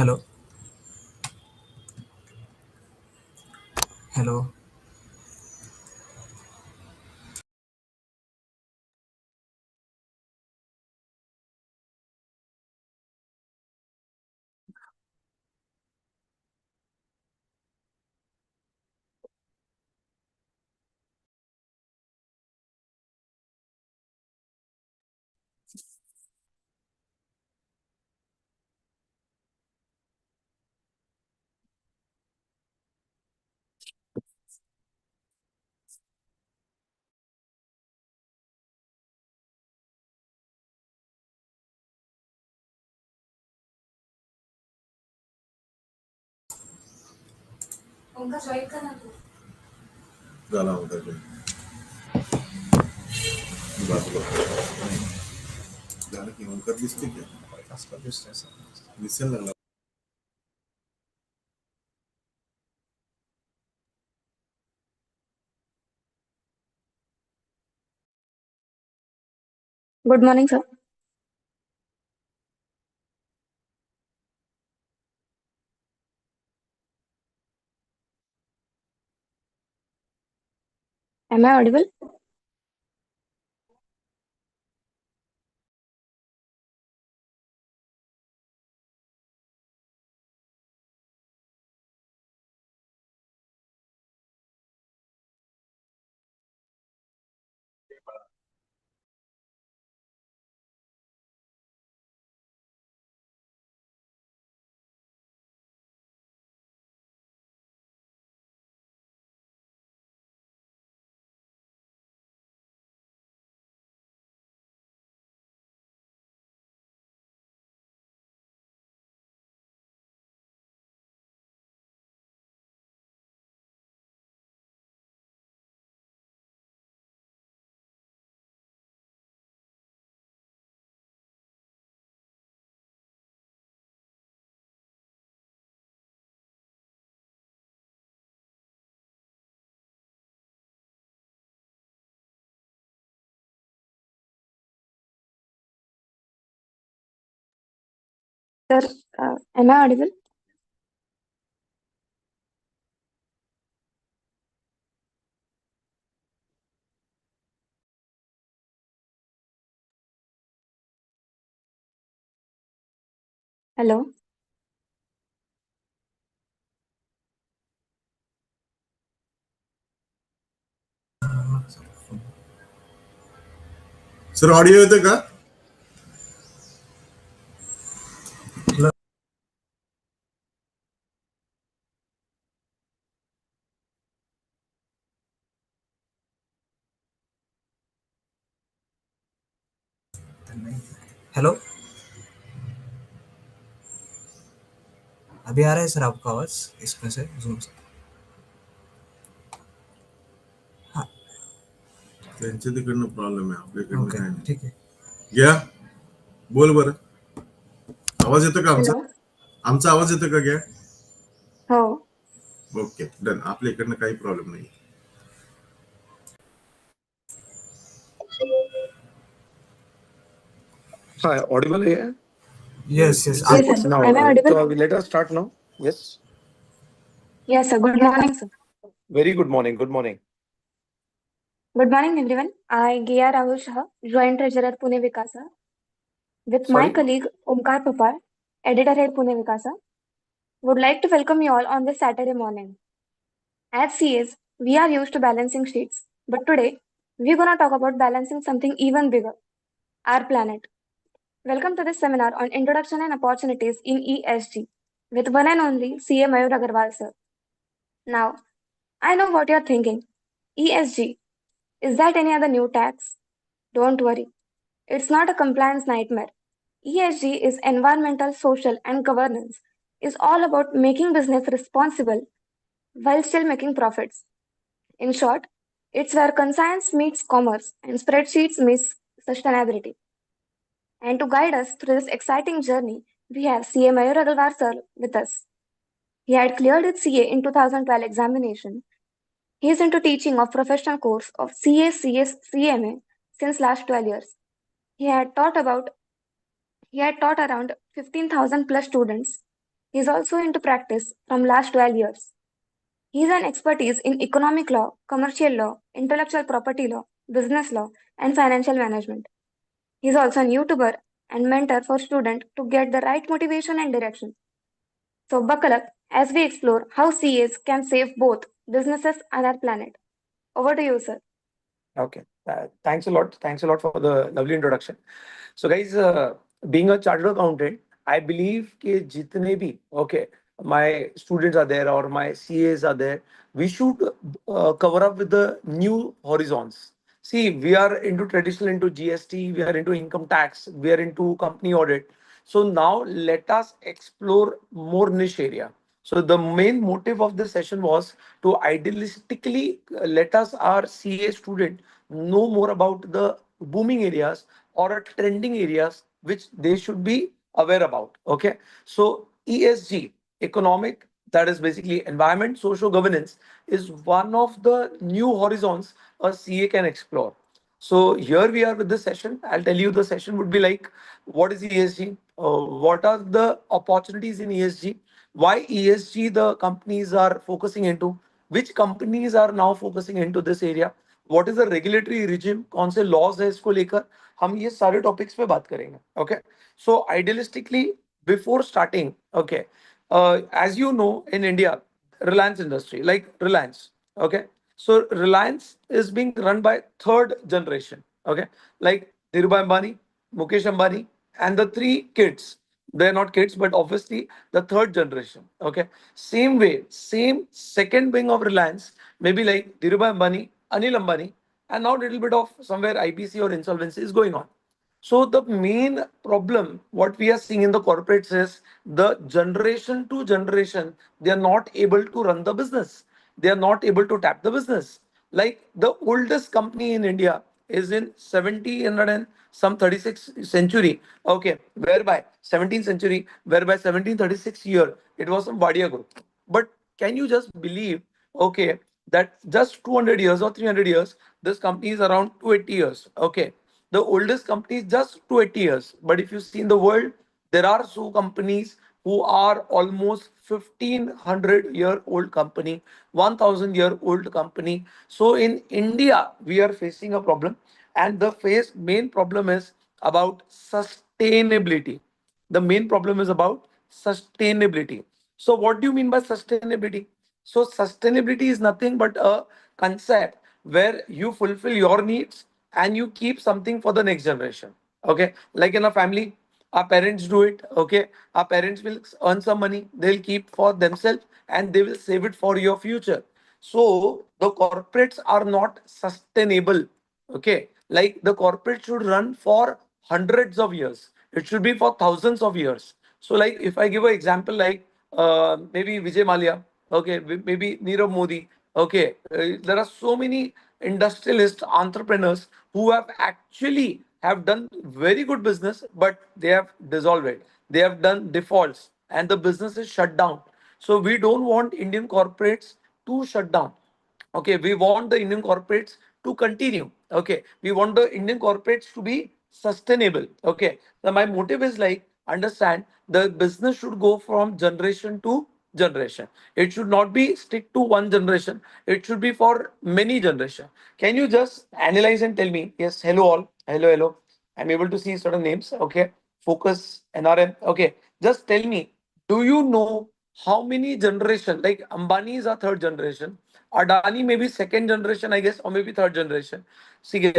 Hello. Hello. झाला होता ते. झालं की ओंकार दिसते की दिसेल लागला. Good morning, sir. Am I audible? Sir, am I audible? Hello. Sir audio येतं का? हेलो। अभी आ रहा है सर आपका आवाज इसमें से जूम से? हाँ। त्यांच्या तिकडनं प्रॉब्लेम आहे, आपल्याकडनं ओके काय नाही. ठीक आहे. घ्या बोल बरं. आवाज येतो का आमचा? Hello. आमचा आवाज येतो का? घ्या. हो. Okay done. आपल्या इकडनं काही प्रॉब्लेम नाही. Hi, audible here? Yes, yes. Yes, sir. Now, Am I audible? so let us start now. Yes. Yes, sir. Good morning, sir. Very good morning. Good morning. Good morning, everyone. I, Gia Rahul Shah, Joint Treasurer Pune Vikasa, with my Sorry. colleague Omkar Papar, Editor Head Pune Vikasa, would like to welcome you all on this Saturday morning. As CAs, we are used to balancing sheets, but today we're gonna talk about balancing something even bigger, our planet. Welcome to this seminar on Introduction and Opportunities in ESG with one and only CA Mayur Agarwal, sir. Now, I know what you're thinking. ESG, is that any other new tax? Don't worry, it's not a compliance nightmare. ESG is environmental, social, and governance. Is all about making business responsible while still making profits. In short, it's where conscience meets commerce and spreadsheets meets sustainability. And to guide us through this exciting journey, we have CA Mayur Agarwal sir with us. He had cleared his CA in 2012 examination. He is into teaching of professional course of CA, CS, CMA since last 12 years. He had taught around 15,000 plus students He's also into practice from last 12 years. He's an expertise in economic law, commercial law, intellectual property law, business law, and financial management. He's also an YouTuber and mentor for students to get the right motivation and direction. So buckle up as we explore how CAs can save both businesses and our planet. Over to you, sir. Okay. Thanks a lot. Thanks a lot for the lovely introduction. So, guys, being a chartered accountant, I believe कि जितने भी okay, my students are there or my CAs are there, we should cover up with the new horizons. See, we are into traditional into GST, we are into income tax, we are into company audit. So now let us explore more niche area. So the main motive of this session was to idealistically let us our CA student know more about the booming areas or trending areas which they should be aware about. Okay, so ESG, economic, that is basically environment, social governance, is one of the new horizons a CA can explore. So here we are with this session. I'll tell you the session would be like, what is ESG? What are the opportunities in ESG? Why ESG the companies are focusing into? Which companies are now focusing into this area? What is the regulatory regime? कौन से laws है इसको लेकर? हम ये सारे topics पे बात करेंगे. Okay. So idealistically, before starting, okay, as you know, in India, Reliance industry, like Reliance, okay. So Reliance is being run by third generation, okay, like Dhirubhai Ambani, Mukesh Ambani, and the three kids. They're not kids, but obviously the third generation, okay. Same way, same second wing of Reliance, maybe like Dhirubhai Ambani, Anil Ambani, and now a little bit of somewhere IPC or insolvency is going on. So the main problem, what we are seeing in the corporates is the generation to generation, they are not able to run the business. They are not able to tap the business. Like the oldest company in India is in 1700 and some 36th century. Okay, whereby 17th century, whereby 1736 year, it was some Vadia group. But can you just believe, okay, that just 200 years or 300 years, this company is around 280 years. Okay, the oldest company is just 280 years. But if you see in the world, there are so companies who are almost 1500-year old company, 1000-year old company. So in India, we are facing a problem, and the main problem is about sustainability. The main problem is about sustainability. So what do you mean by sustainability? So sustainability is nothing but a concept where you fulfill your needs and you keep something for the next generation. Okay, like in a family, our parents do it. Okay, our parents will earn some money, they'll keep for themselves and they will save it for your future. So the corporates are not sustainable. Okay, like the corporate should run for hundreds of years, it should be for thousands of years. So like if I give an example, like maybe Vijay Malia, okay, maybe Nirav Modi, okay, there are so many industrialist entrepreneurs who have actually have done very good business, but they have dissolved it, they have done defaults and the business is shut down. So we don't want Indian corporates to shut down. Okay, we want the Indian corporates to continue. Okay, we want the Indian corporates to be sustainable. Okay, so my motive is like, understand, the business should go from generation to generation. It should not be stick to one generation, it should be for many generation. Can you just analyze and tell me? Yes, hello all, hello. I'm able to see certain names. Okay, focus, NRM. Okay, just tell me, do you know how many generation, like Ambani is a third generation, Adani maybe second generation, I guess, or maybe third generation. See,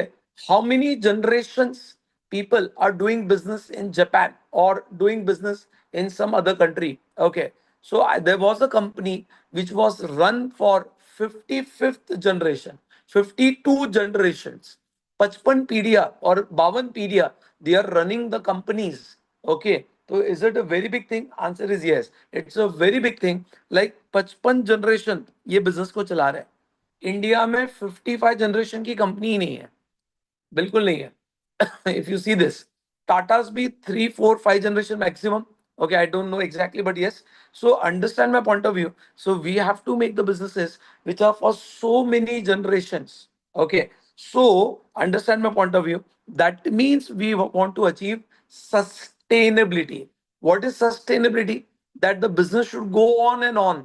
how many generations people are doing business in Japan or doing business in some other country? Okay, so there was a company which was run for 55th generation, 52 generations. 55 पीढ़िया और 52 पीढ़िया, they are running the companies. Okay, so is it a very big thing? Answer is yes, it's a very big thing. Like 55 generation ये business को चला रहे हैं, India में 55 generation की company ही नहीं है, बिल्कुल नहीं है. If you see this, Tata's be 3, 4, 5 generation maximum. Okay, I don't know exactly, but yes. So understand my point of view. So we have to make the businesses which are for so many generations. Okay, so understand my point of view. That means we want to achieve sustainability. What is sustainability? that the business should go on and on.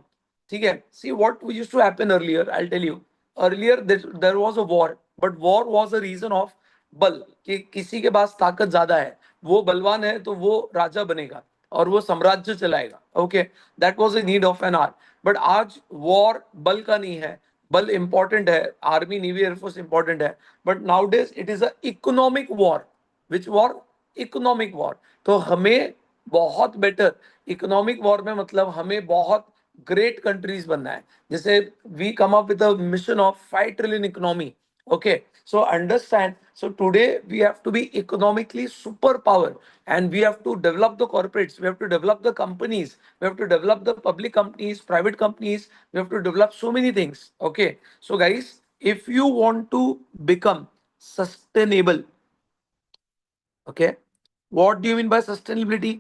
ठीक है? See what used to happen earlier. I'll tell you. Earlier there was a war, but war was a reason of बल कि किसी के पास ताकत ज्यादा है, वो बलवान है तो वो राजा बनेगा और वो साम्राज्य चलाएगा. Okay, that was the need of an hour. But आज वॉर बल का नहीं है. बल इंपॉर्टेंट है, आर्मी नेवी एयरफोर्स इंपॉर्टेंट है, but nowadays it is a economic war. Which war? Economic war. तो हमें बहुत बेटर इकोनॉमिक वॉर में मतलब हमें बहुत ग्रेट कंट्रीज बनना है. जैसे we come up with a mission of 5 trillion economy. Okay, so understand. So today we have to be economically superpower, and we have to develop the corporates. We have to develop the companies. We have to develop the public companies, private companies. We have to develop so many things. Okay, so guys, if you want to become sustainable, okay, what do you mean by sustainability?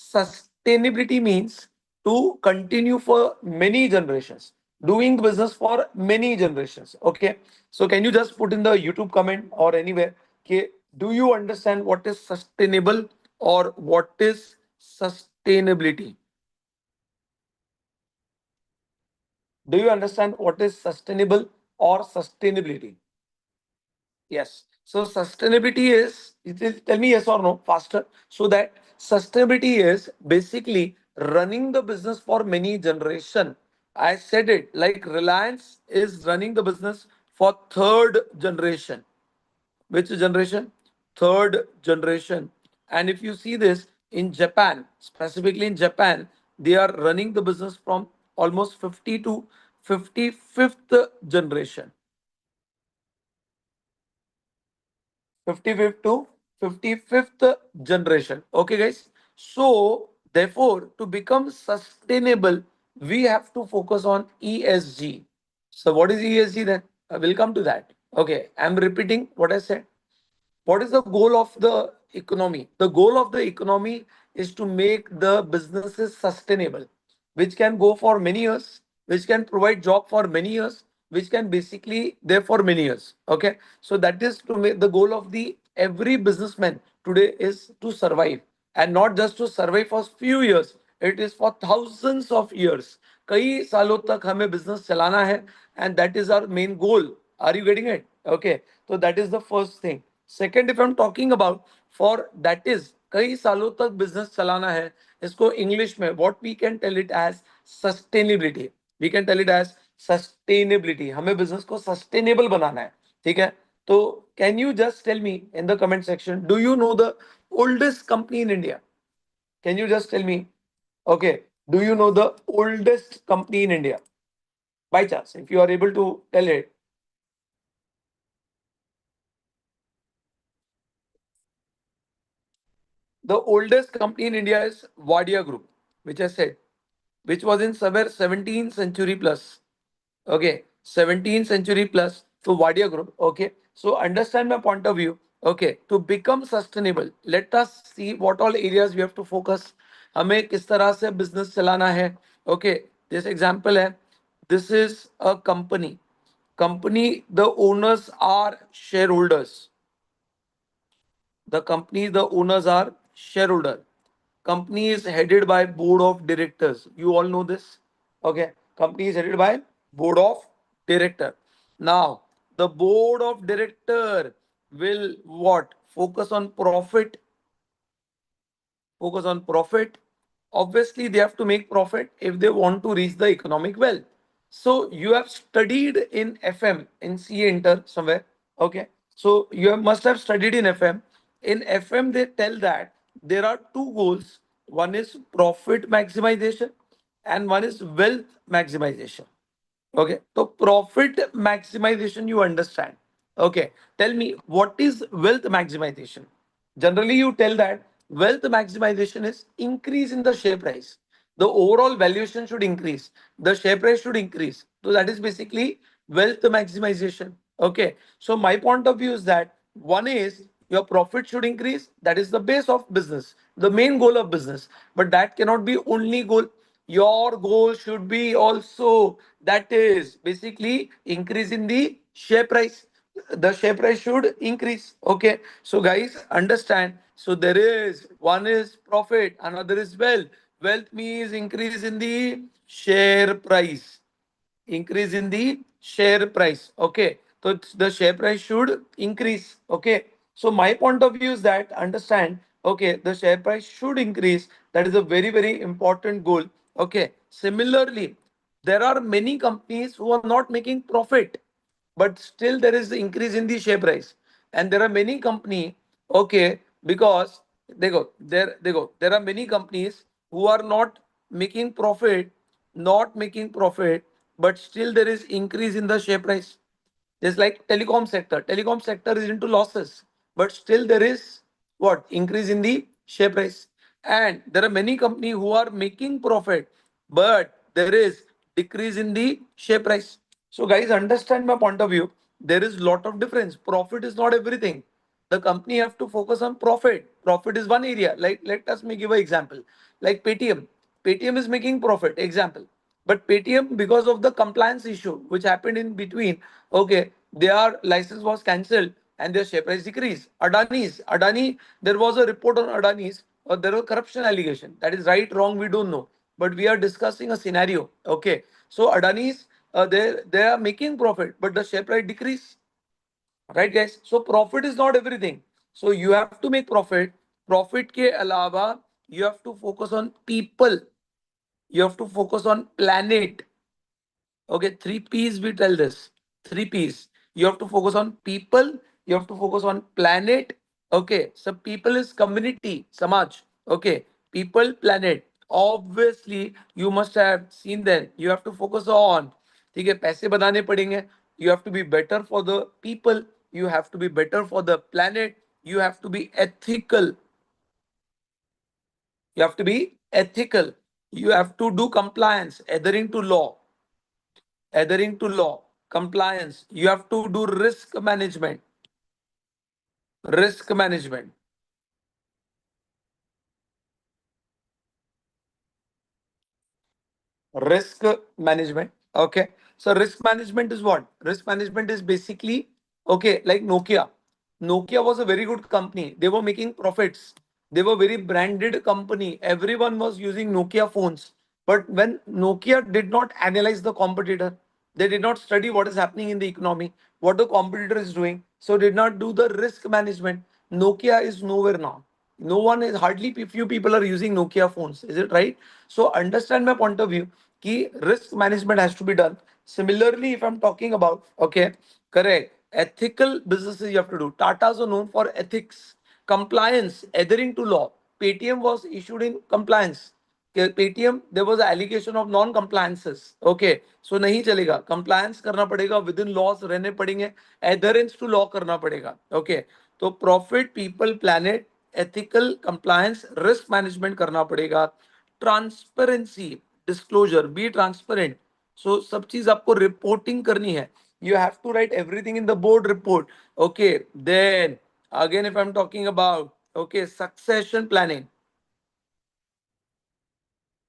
Sustainability means to continue for many generations, doing business for many generations. Okay, so can you just put in the YouTube comment or anywhere, okay, do you understand what is sustainable or what is sustainability? Do you understand what is sustainable or sustainability? Yes. So sustainability tell me yes or no faster. So that sustainability is basically running the business for many generation. I said it like Reliance is running the business for third generation. Which generation? Third generation. And if you see this in Japan, specifically in Japan, they are running the business from almost 50 to 55th generation. 55th to 55th generation. Okay, guys. So, therefore, to become sustainable, we have to focus on ESG. So, what is ESG then? I will come to that. Okay, I'm repeating what I said. What is the goal of the economy? The goal of the economy is to make the businesses sustainable, which can go for many years, which can provide job for many years, which can basically there for many years. Okay, so that is to make the goal of the every businessman today is to survive, and not just to survive for few years. It is for thousands of years. कई सालों तक हमें business चलाना है, and that is our main goal. Are you getting it? Okay, so that is the first thing. Second, if I'm talking about for that is कई सालों तक business चलाना है, इसको English में what we can tell it as sustainability. We can tell it as sustainability. हमें business को sustainable बनाना है. ठीक है? तो can you just tell me in the comment section, do you know the oldest company in India? Can you just tell me? Okay, do you know the oldest company in India? By chance, if you are able to tell it. The oldest company in India is Wadia Group, which I said, which was in somewhere 17th century plus. Okay, 17th century plus to Wadia Group. Okay, so understand my point of view. Okay, to become sustainable, let us see what all areas we have to focus. हमें किस तरह से business चलाना है. Okay, this example है. This is a company. Company, the owners are shareholders. The company, the owners are shareholder. Company is headed by board of directors. You all know this. Okay. Company is headed by board of director. Now, the board of director will what? Focus on profit. Focus on profit. Obviously, they have to make profit if they want to reach the economic wealth. So you have studied in FM in CA Inter somewhere. Okay. So must have studied in FM. In FM, they tell that there are two goals. One is profit maximization and one is wealth maximization. Okay, so profit maximization you understand. Okay, tell me what is wealth maximization? Generally, you tell that wealth maximization is increase in the share price. The overall valuation should increase. The share price should increase. So that is basically wealth maximization. Okay, so my point of view is that one is your profit should increase. That is the base of business, the main goal of business. But that cannot be only goal. Your goal should be also that is basically increase in the share price. The share price should increase. Okay, so guys understand. So there is one is profit, another is wealth. wealth means increase in the share price. Increase in the share price. Okay. So the share price should increase. Okay. So my point of view is that understand, okay, the share price should increase. That is a very, very important goal. Okay. Similarly, there are many companies who are not making profit, but still there is the increase in the share price. And there are many company, okay, because there are many companies who are not making profit, but still there is increase in the share price. Just like telecom sector is into losses, but still there is what increase in the share price. And there are many companies who are making profit, but there is decrease in the share price. So guys, understand my point of view. There is lot of difference. Profit is not everything. The company have to focus on profit. Profit is one area. Like let us me give an example. Like Paytm. Paytm is making profit. Example. But Paytm, because of the compliance issue which happened in between, okay, their license was cancelled and their share price decreased. Adani, there was a report on Adani's, or there was corruption allegation. That is right, wrong, we don't know. But we are discussing a scenario. Okay, so Adani's, they are making profit, but the share price decrease. Right, guys? So profit is not everything. So you have to make profit. Profit ke alawa, you have to focus on people. You have to focus on planet. Okay, three P's we tell this. Three P's. You have to focus on people, you have to focus on planet. Okay, so people is community, samaj. Okay, people, planet. Obviously, you must have seen that. You have to focus on. ठीक है, पैसे बनाने पड़ेंगे. You have to be better for the people. You have to be better for the planet. You have to be ethical. You have to be ethical. You have to do compliance, adhering to law, compliance. You have to do risk management, risk management. Okay. So risk management is what? Risk management is basically, okay, like Nokia. Nokia was a very good company. They were making profits. They were very branded company. Everyone was using Nokia phones. But when Nokia did not analyze the competitor, they did not study what is happening in the economy, what the competitor is doing. So did not do the risk management. Nokia is nowhere now. No one is, hardly few people are using Nokia phones. Is it right? So understand my point of view. Key risk management has to be done. Similarly, if I'm talking about, okay, correct, ethical businesses you have to do. Tatas are known for ethics, compliance, adhering to law. Paytm was issued in compliance. Paytm, there was an allegation of non compliances. Okay, so नहीं चलेगा, compliance करना पड़ेगा, within laws रहने पड़ेंगे, adherence to law करना पड़ेगा. Okay, तो profit, people, planet, ethical, compliance, risk management करना पड़ेगा. Transparency, disclosure, be transparent. So सब चीज आपको रिपोर्टिंग करनी है. You have to write everything in the board report. Okay, then again, if I'm talking about, okay, succession planning.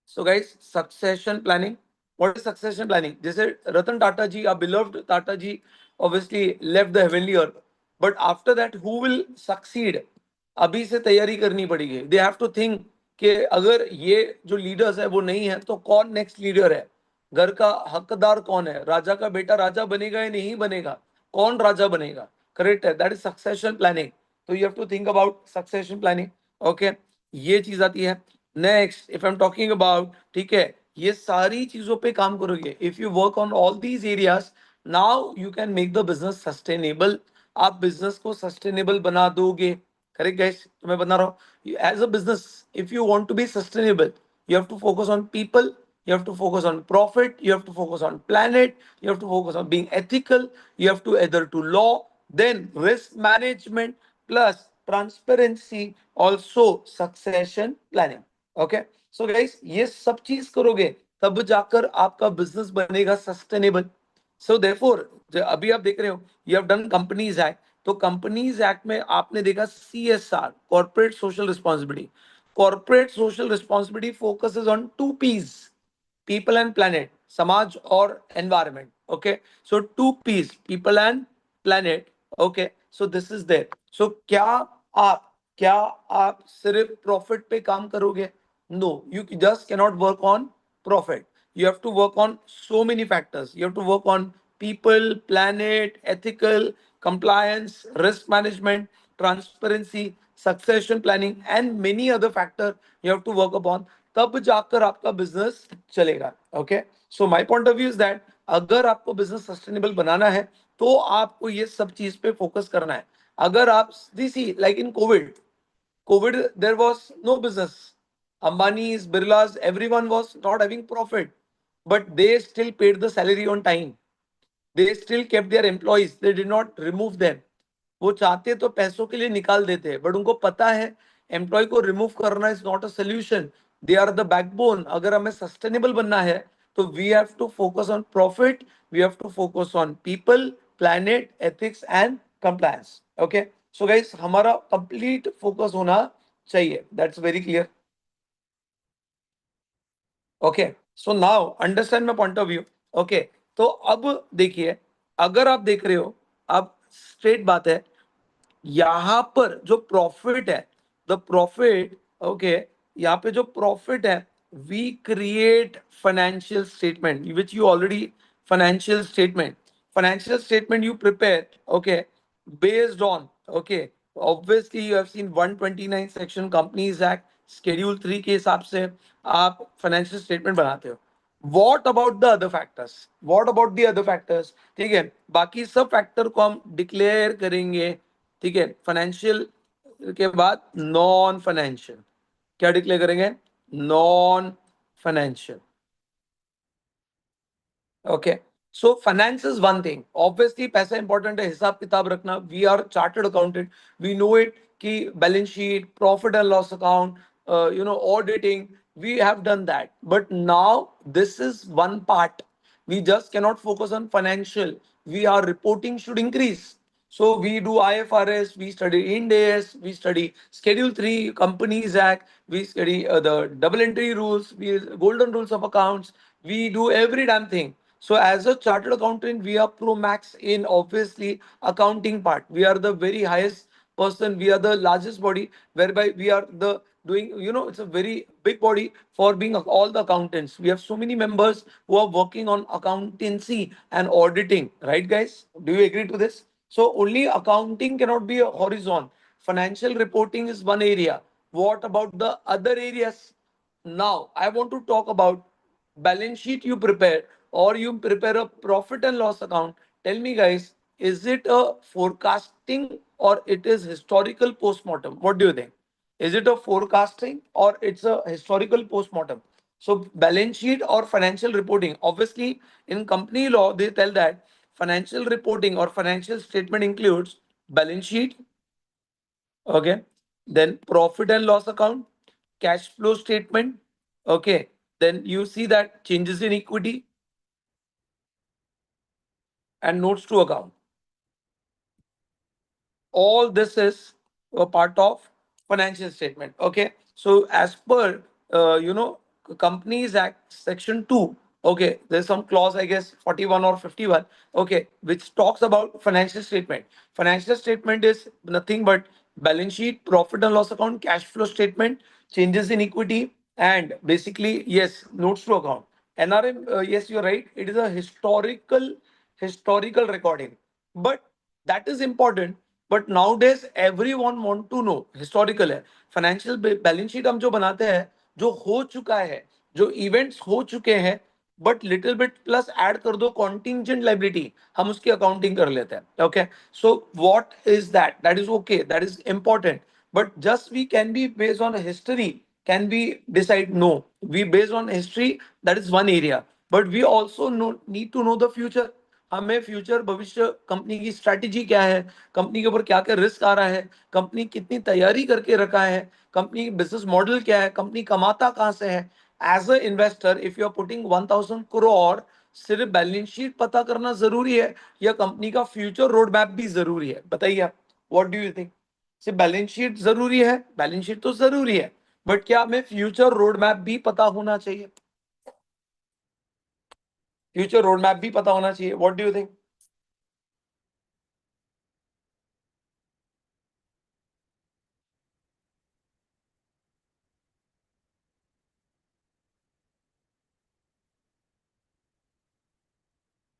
So guys, succession planning. What is succession planning? Jesse Ratan Tata ji, our beloved Tata ji, obviously left the heavenly earth. But after that, who will succeed? अभी से तैयारी करनी पड़ेगी. They have to think कि अगर ये जो leaders है वो नहीं है तो कौन नेक्स्ट लीडर है, घर का हकदार कौन है, राजा का बेटा राजा बनेगा या नहीं बनेगा, कौन राजा बनेगा. करेक्ट है, दैट इज सक्सेशन प्लानिंग. तो you have to think about succession planning. Okay, ये चीज आती है. Next if I am talking about, ठीक है, ये सारी चीजों पे काम करोगे. If you work on all these areas, now you can make the business sustainable. आप बिजनेस को सस्टेनेबल बना दोगे. करेक्ट गाइस, तो मैं बता रहा हूँ, as a business if you want to be sustainable, you have to focus on people, you have to focus on profit, you have to focus on planet, you have to focus on being ethical, you have to adhere to law, then risk management plus transparency, also succession planning. Okay, so guys, ये सब चीज करोगे तब जाकर आपका business बनेगा sustainable. So therefore अभी आप देख रहे हो, you have done companies act. तो कंपनीज एक्ट में आपने देखा CSR, corporate social responsibility. Corporate social responsibility focuses on two Ps, people and planet, samaj और environment. Okay, so two p's, people and planet. Okay, so this is there. So क्या आप सिर्फ profit पे काम करोगे? No, you just cannot work on profit. You have to work on so many factors. You have to work on people, planet, ethical, compliance, risk management, transparency, succession planning, and many other factors you have to work upon. तब जाकर आपका business चलेगा. Okay. So my point of view is that अगर आपको business sustainable बनाना है तो आपको ये सब चीज पे फोकस करना है. अगर आप see like in COVID, there was no business. Ambani's, Birla's, everyone was not having profit, but they still paid the salary on time. They still kept their employees. They did not remove them. वो चाहते तो पैसों के लिए निकाल देते, but उनको पता है एम्प्लॉय को रिमूव करना is not a solution. They are the backbone. अगर हमें सस्टेनेबल बनना है तो we have to focus on profit, we have to focus on people, planet, ethics and compliance. Okay, so guys हमारा कंप्लीट फोकस होना चाहिए. That's very clear. Okay, so now understand my point of view. Okay, तो अब देखिए, अगर आप देख रहे हो, अब स्ट्रेट बात है, यहां पर जो प्रॉफिट है, द प्रॉफिट, ओके, यहाँ पे जो प्रॉफिट है, we create financial statement which you already, financial statement you prepare, okay, based on, okay, obviously you have seen 129 section companies act schedule 3 के हिसाब से आप फाइनेंशियल स्टेटमेंट बनाते हो. What about the other factors, what about the other factors, ठीक है, बाकी सब फैक्टर को हम डिक्लेयर करेंगे. ठीक है, फाइनेंशियल के बाद नॉन फाइनेंशियल, क्या डिक्लेयर करेंगे? Non financial. Okay, so finance is one thing. Obviously पैसा इंपॉर्टेंट है, हिसाब किताब रखना. We are chartered accountant, we know it कि balance sheet, profit and loss account, auditing, we have done that. But now this is one part. We just cannot focus on financial. We are reporting should increase. So we do IFRS, we study Ind AS, we study Schedule 3, Companies Act, we study the double entry rules, we golden rules of accounts. We do every damn thing. So as a chartered accountant, we are pro max in obviously accounting part. We are the very highest person. We are the largest body whereby we are the doing, it's a very big body for being all the accountants. We have so many members who are working on accountancy and auditing, right guys? Do you agree to this? So only accounting cannot be a horizon. Financial reporting is one area. What about the other areas? Now I want to talk about balance sheet you prepare or you prepare a profit and loss account. Tell me guys, is it a forecasting or it is historical postmortem? What do you think? Is it a forecasting or it's a historical postmortem? So balance sheet or financial reporting, obviously in company law they tell that financial reporting or financial statement includes balance sheet, okay, then profit and loss account, cash flow statement, okay, then you see that changes in equity and notes to account. All this is a part of financial statement. Okay, so as per companies act section 2, okay, there's some clause, I guess 41 or 51, okay, which talks about financial statement. Financial statement is nothing but balance sheet, profit and loss account, cash flow statement, changes in equity, and basically yes, notes to account. NRM, yes, you're right, it is a historical recording, but that is important. But nowadays everyone want to know historical है. Financial balance sheet हम जो बनाते हैं, जो हो चुका है, जो इवेंट्स हो चुके हैं, but little bit plus add कर दो कॉन्टिंजेंट लाइबिलिटी, हम उसकी अकाउंटिंग कर लेते हैं. Okay, so what is that? That is okay, that is important. But just we can be based on history, can we decide? No, we based on history, that is one area, but we also need to know the future. हमें future, भविष्य, company की strategy क्या है, company के ऊपर क्या क्या risk आ रहा है, कंपनी कितनी तैयारी करके रखा है, कंपनी की बिजनेस मॉडल क्या है, कंपनी कमाता कहाँ से है. As a investor if you are putting 1000 crore, सिर्फ बैलेंस शीट पता करना जरूरी है या कंपनी का फ्यूचर रोड मैप भी जरूरी है? बताइए आप, व्हाट डू यू थिंक? सिर्फ बैलेंस शीट जरूरी है? बैलेंस शीट तो जरूरी है, बट क्या हमें फ्यूचर रोड मैप भी पता होना चाहिए? फ्यूचर रोड मैप भी पता होना चाहिए. What do you think?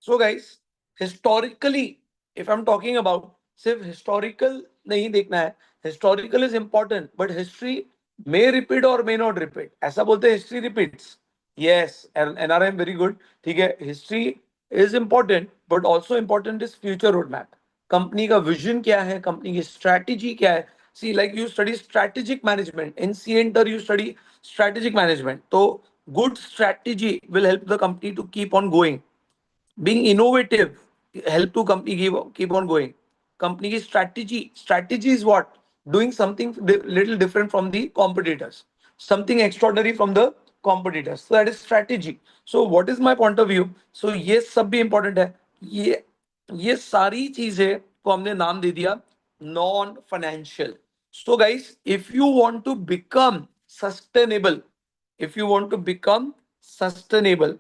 So guys, historically, if I'm talking about, सिर्फ historical नहीं देखना है. Historical is important, but history may repeat or may not repeat. ऐसा बोलते हैं history repeats. Yes, and NRM very good. ठीक है, history is important, but also important is future roadmap. Company का विजन क्या है, कंपनी की स्ट्रैटेजी क्या है. See, like you study strategic management in CENTER, you study strategic management. So good strategy will help the company to keep on going. Being innovative help to company keep on going. Company ki strategy is what, doing something little different from the competitors, something extraordinary from the competitors, so that is strategy. So what is my point of view? So ये सब भी important है. ये सारी चीजें को हमने नाम दे दिया non financial. So guys, if you want to become sustainable, if you want to become sustainable,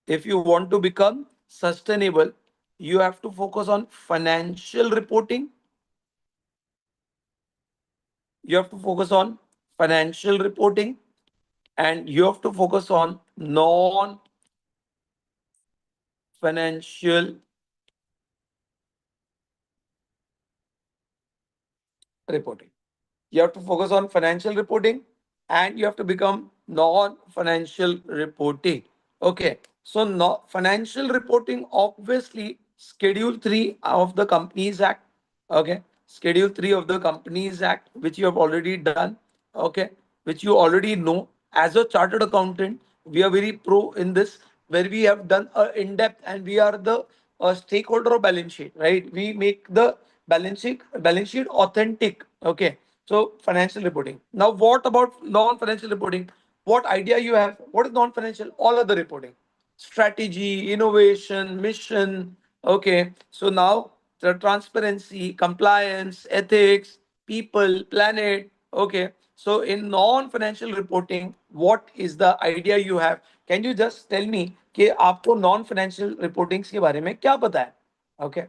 if you want to become sustainable, you have to focus on financial reporting. You have to focus on financial reporting, and you have to focus on non financial reporting. You have to focus on financial reporting, and you have to become non-financial reporting. Okay, so no financial reporting, obviously schedule 3 of the Companies Act. Okay, schedule 3 of the Companies Act, which you have already done. Okay, which you already know. As a chartered accountant, we are very pro in this, where we have done a in-depth, and we are the stakeholder of balance sheet, right? We make the balance sheet authentic. Okay, so financial reporting. Now, what about non-financial reporting? What idea you have? What is non-financial? All other reporting, strategy, innovation, mission. Okay, so now the transparency, compliance, ethics, people, planet. Okay, so in non-financial reporting, what is the idea you have? Can you just tell me कि आपको non-financial reportings के बारे में क्या पता है? Okay.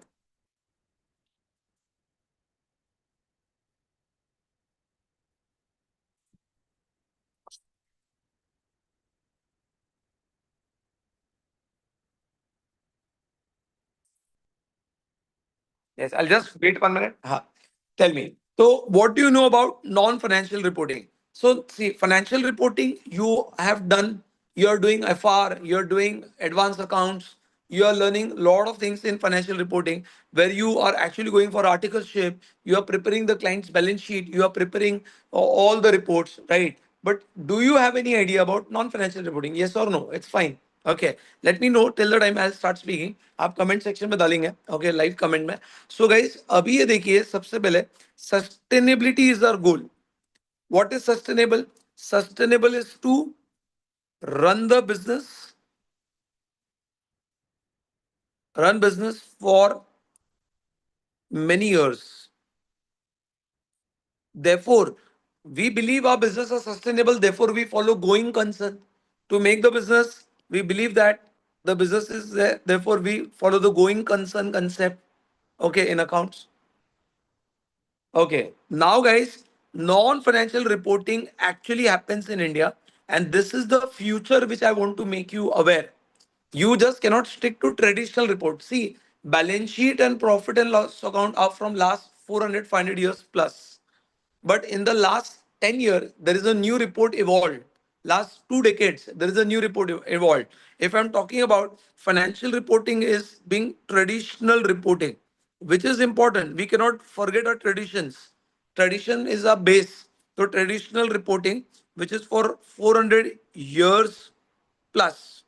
Yes, I'll just wait 1 minute. Tell me. So, what do you know about non-financial reporting? So, see, financial reporting, you have done, you're doing FR, you're doing advanced accounts, you are learning a lot of things in financial reporting, where you are actually going for articleship, you are preparing the client's balance sheet, you are preparing all the reports, right? But do you have any idea about non-financial reporting? Yes or no? It's fine. Okay, let me know till the time I'll start speaking. आप comment section में डालेंगे. Okay, live comment में. So guys, अभी ये देखिए, सबसे पहले sustainability is our goal. What is sustainable? Sustainable is to run the business, run business for many years. Therefore, we believe our business is sustainable. Therefore, we follow going concern to make the business. We believe that the business is there. Therefore, we follow the going concern concept. Okay, in accounts. Okay, now guys, non-financial reporting actually happens in India, and this is the future which I want to make you aware. You just cannot stick to traditional reports. See, balance sheet and profit and loss account are from last 400, 500 years plus. But in the last 10 years, there is a new report evolved. Last 2 decades, there is a new report evolved. If I'm talking about financial reporting is being traditional reporting, which is important. We cannot forget our traditions. Tradition is our base. So traditional reporting, which is for 400 years plus.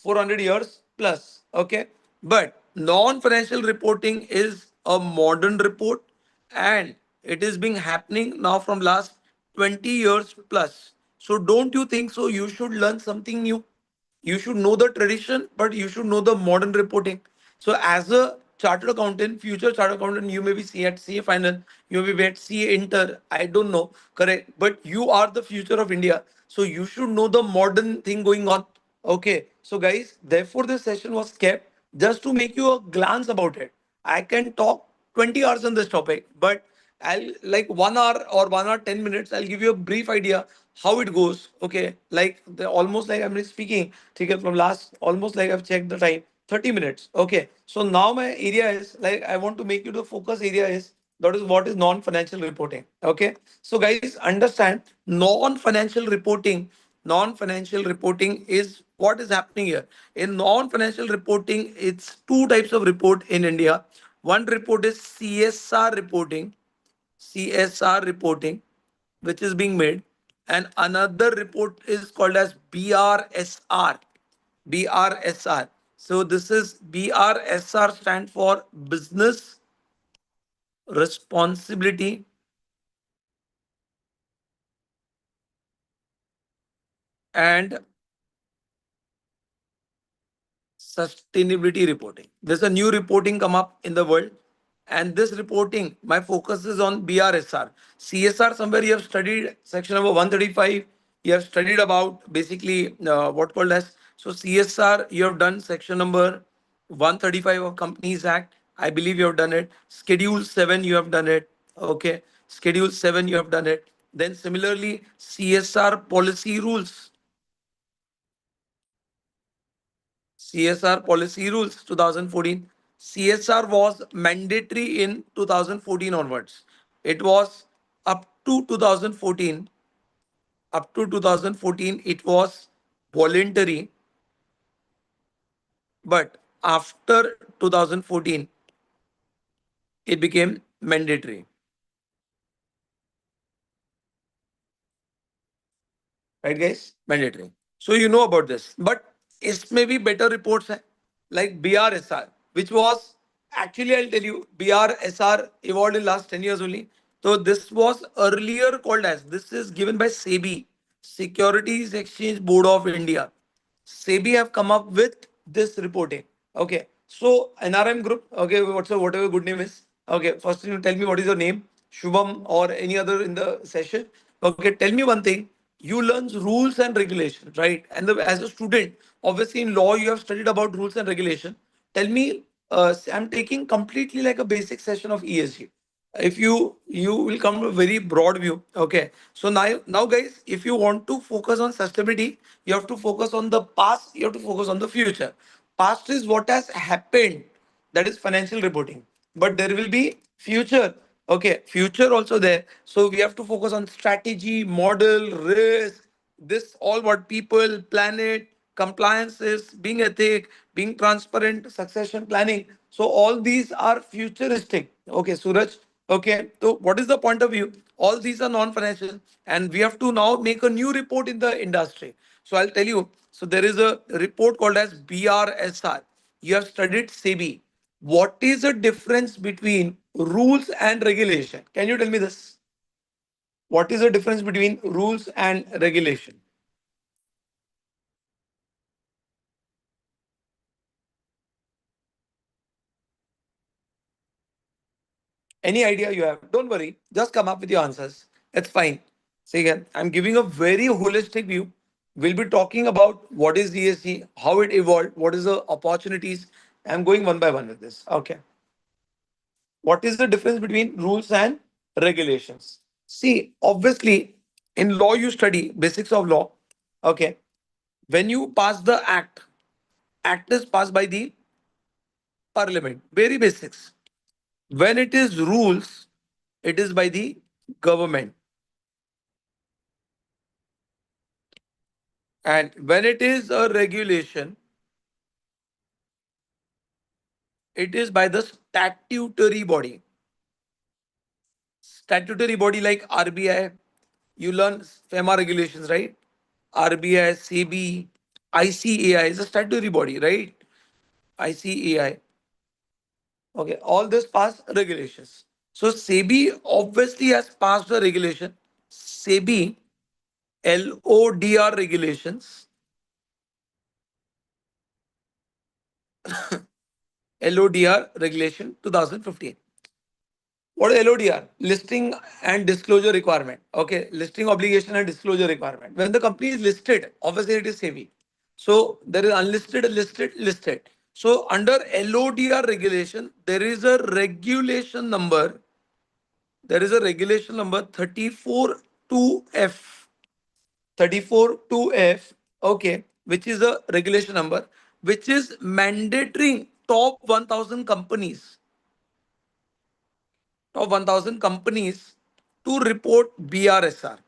400 years plus. Okay. But non financial reporting is a modern report, and it is being happening now from last 20 years plus. So don't you think so? You should learn something new. You should know the tradition, but you should know the modern reporting. So as a chartered accountant, future chartered accountant, you may be C at CA final, you may be at CA inter, I don't know, correct? But you are the future of India. So you should know the modern thing going on. Okay. So guys, therefore this session was kept just to make you a glance about it. I can talk 20 hours on this topic, but I'll like 1 hour or 1 hour 10 minutes. I'll give you a brief idea how it goes. Okay, like the almost like I'm speaking. Okay, from last almost like I've checked the time 30 minutes. Okay, so now my area is like I want to make you the focus area is that is what is non-financial reporting. Okay, so guys understand non-financial reporting. Non-financial reporting is what is happening here. In non-financial reporting, it's two types of report in India. One report is CSR reporting, CSR reporting, which is being made, and another report is called as BRSR. BRSR. So this is BRSR stand for business responsibility and sustainability reporting. There's a new reporting come up in the world, and this reporting, my focus is on BRSR. CSR, somewhere you have studied section number 135. You have studied about basically what called as so CSR. You have done section number 135 of Companies Act. I believe you have done it. Schedule 7, you have done it. Okay. Schedule 7, you have done it. Then similarly, CSR policy rules. CSR policy rules 2014. CSR was mandatory in 2014 onwards. It was up to 2014. Up to 2014, it was voluntary, but after 2014, it became mandatory. Right, guys? Mandatory. So you know about this, but इसमें भी better reports है, like BRSR, which was actually I'll tell you BRSR evolved in last 10 years only. So this was earlier called as this is given by SEBI, Securities Exchange Board of India. SEBI have come up with this reporting. Okay, so NRM Group. Okay, whatever good name is. Okay, first you tell me what is your name, Shubham or any other in the session. Okay, tell me one thing. You learn rules and regulations, right? And as a student, obviously in law you have studied about rules and regulation. Tell me, I'm taking completely like a basic session of ESG. If you will come to a very broad view. Okay, so now guys, if you want to focus on sustainability, you have to focus on the past, you have to focus on the future. Past is what has happened, that is financial reporting, but there will be future. Okay, future also there, so we have to focus on strategy, model, risk, this all what people, planet, compliances, being ethic, being transparent, succession planning. So all these are futuristic. Okay, Suraj. Okay, so what is the point of view? All these are non-financial, and we have to now make a new report in the industry. So I'll tell you. So there is a report called as BRSR. You have studied SEBI. What is the difference between rules and regulation? Can you tell me this? What is the difference between rules and regulation? Any idea you have? Don't worry. Just come up with your answers. It's fine. See again, I'm giving a very holistic view. We'll be talking about what is ESG, how it evolved, what is the opportunities. I'm going one by one with this. Okay. What is the difference between rules and regulations? See, obviously, in law you study basics of law. Okay. When you pass the act is passed by the parliament. Very basics. When it is rules, it is by the government. And when it is a regulation, it is by the statutory body. Statutory body like RBI, you learn FEMA regulations, right? RBI, SEBI, ICAI is a statutory body, right? ICAI. Okay, all this pass regulations. So SEBI obviously has passed the regulation. SEBI LODR regulations, LODR regulation 2015. What is LODR? Listing and disclosure requirement. Okay, listing obligation and disclosure requirement. When the company is listed, obviously it is SEBI. So there is unlisted, listed, listed. So under LODR regulation, there is a regulation number there is a regulation number 342F. 342F, okay, which is a regulation number which is mandatory top 1000 companies, top 1000 companies to report BRSR.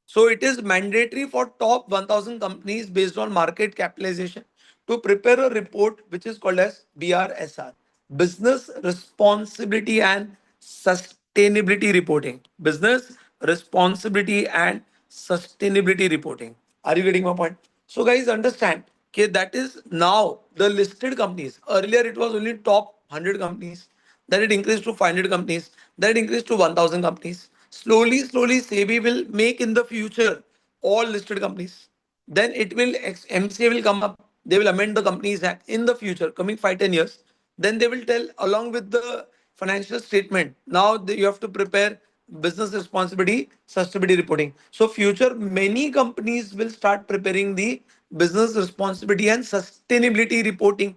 So it is mandatory for top 1000 companies based on market capitalization to prepare a report which is called as BRSR, Business Responsibility and Sustainability Reporting. Business Responsibility and Sustainability Reporting. Are you getting my point? So guys, understand okay, that is now the listed companies. Earlier it was only top 100 companies, then it increased to 500 companies, then it increased to 1000 companies. Slowly, slowly, SEBI will make in the future all listed companies. Then it will, MCA will come up, they will amend the Companies Act in the future, coming 5-10 years. Then they will tell, along with the financial statement, now you have to prepare business responsibility, sustainability reporting. So, future, many companies will start preparing the business responsibility and sustainability reporting.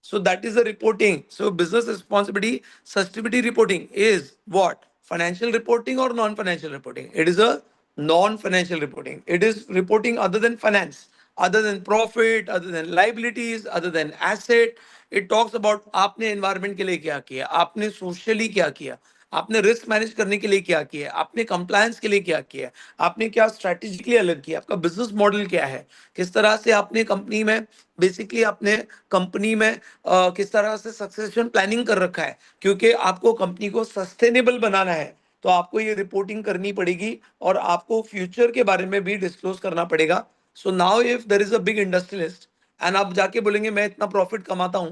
So that is the reporting. So business responsibility, sustainability reporting is what? Financial reporting or non-financial reporting? It is a non-financial reporting. It is reporting other than finance, other than profit, other than liabilities, other than asset. It talks about आपने environment के लिए क्या किया, आपने socially क्या किया, आपने risk manage करने के लिए क्या किया, आपने कंप्लायंस के लिए क्या किया, आपने क्या स्ट्रैटेजिकली अलग किया, आपका बिजनेस मॉडल क्या है, किस तरह से आपने कंपनी में बेसिकली आपने कंपनी में किस तरह से सक्सेशन प्लानिंग कर रखा है, क्योंकि आपको कंपनी को सस्टेनेबल बनाना है तो आपको ये रिपोर्टिंग करनी पड़ेगी और आपको फ्यूचर के बारे में भी डिस्क्लोज करना पड़ेगा. So now if there is a big industrialist and आप जाके बोलेंगे मैं इतना प्रॉफिट कमाता हूं,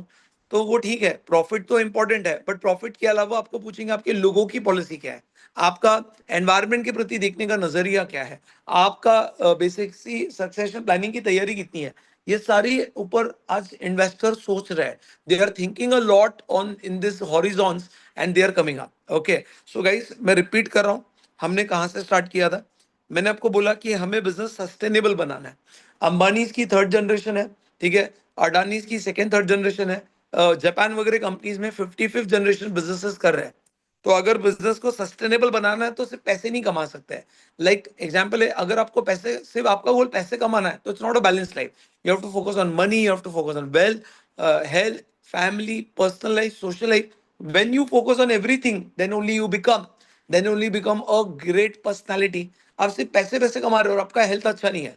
तो वो ठीक है, प्रॉफिट तो इंपॉर्टेंट है, बट प्रॉफिट के अलावा आपको पूछेंगे आपके लोगों की पॉलिसी क्या है, आपका एनवायरनमेंट के प्रति देखने का नजरिया क्या है, आपका बेसिक सी सक्सेशन प्लानिंग की तैयारी कितनी है. ये सारी ऊपर आज इन्वेस्टर सोच रहे हैं. They are thinking a lot on in this horizons and they are coming up. Okay, so guys मैं रिपीट कर रहा हूं, हमने कहां से स्टार्ट किया था. मैंने आपको बोला कि हमें बिजनेस सस्टेनेबल बनाना है. अंबानी की थर्ड जनरेशन है, ठीक है, अडानी की सेकेंड थर्ड जनरेशन है, जापान वगैरह कंपनीज में 55th जनरेशन बिजनेसेस कर रहे हैं. तो अगर बिजनेस को सस्टेनेबल बनाना है तो सिर्फ पैसे नहीं कमा सकते हैं. लाइक एग्जांपल है, अगर आपको पैसे, सिर्फ आपका गोल पैसे कमाना है तो it's not a balance life. You have to focus on money, you have to focus on wealth, health, family, personal life, social life. when you focus on everything, then only become a great personality. आप सिर्फ पैसे पैसे कमा रहे हो और आपका health अच्छा नहीं है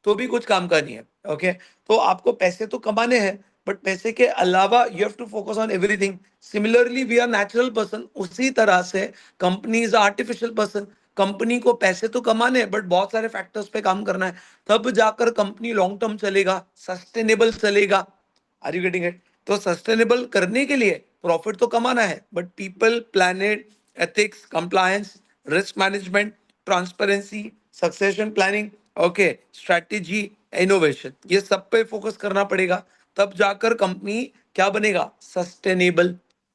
तो भी कुछ काम का नहीं है. ओके, तो आपको पैसे तो कमाने हैं, बट पैसे के अलावा you have to focus on everything. Similarly we are natural person, उसी तरह से company is artificial person. Company को पैसे तो कमाने हैं, बट बहुत सारे फैक्टर्स पे काम करना है, तब जाकर कंपनी लॉन्ग टर्म चलेगा, सस्टेनेबल चलेगा. Are you getting it? तो सस्टेनेबल करने के लिए प्रॉफिट तो कमाना है, but people, planet, ethics, compliance, risk management, transparency, succession planning, okay, strategy, innovation, ये सब पे फोकस करना पड़ेगा. तब जाकर कंपनी क्या बनेगा? सस्टेनेबल.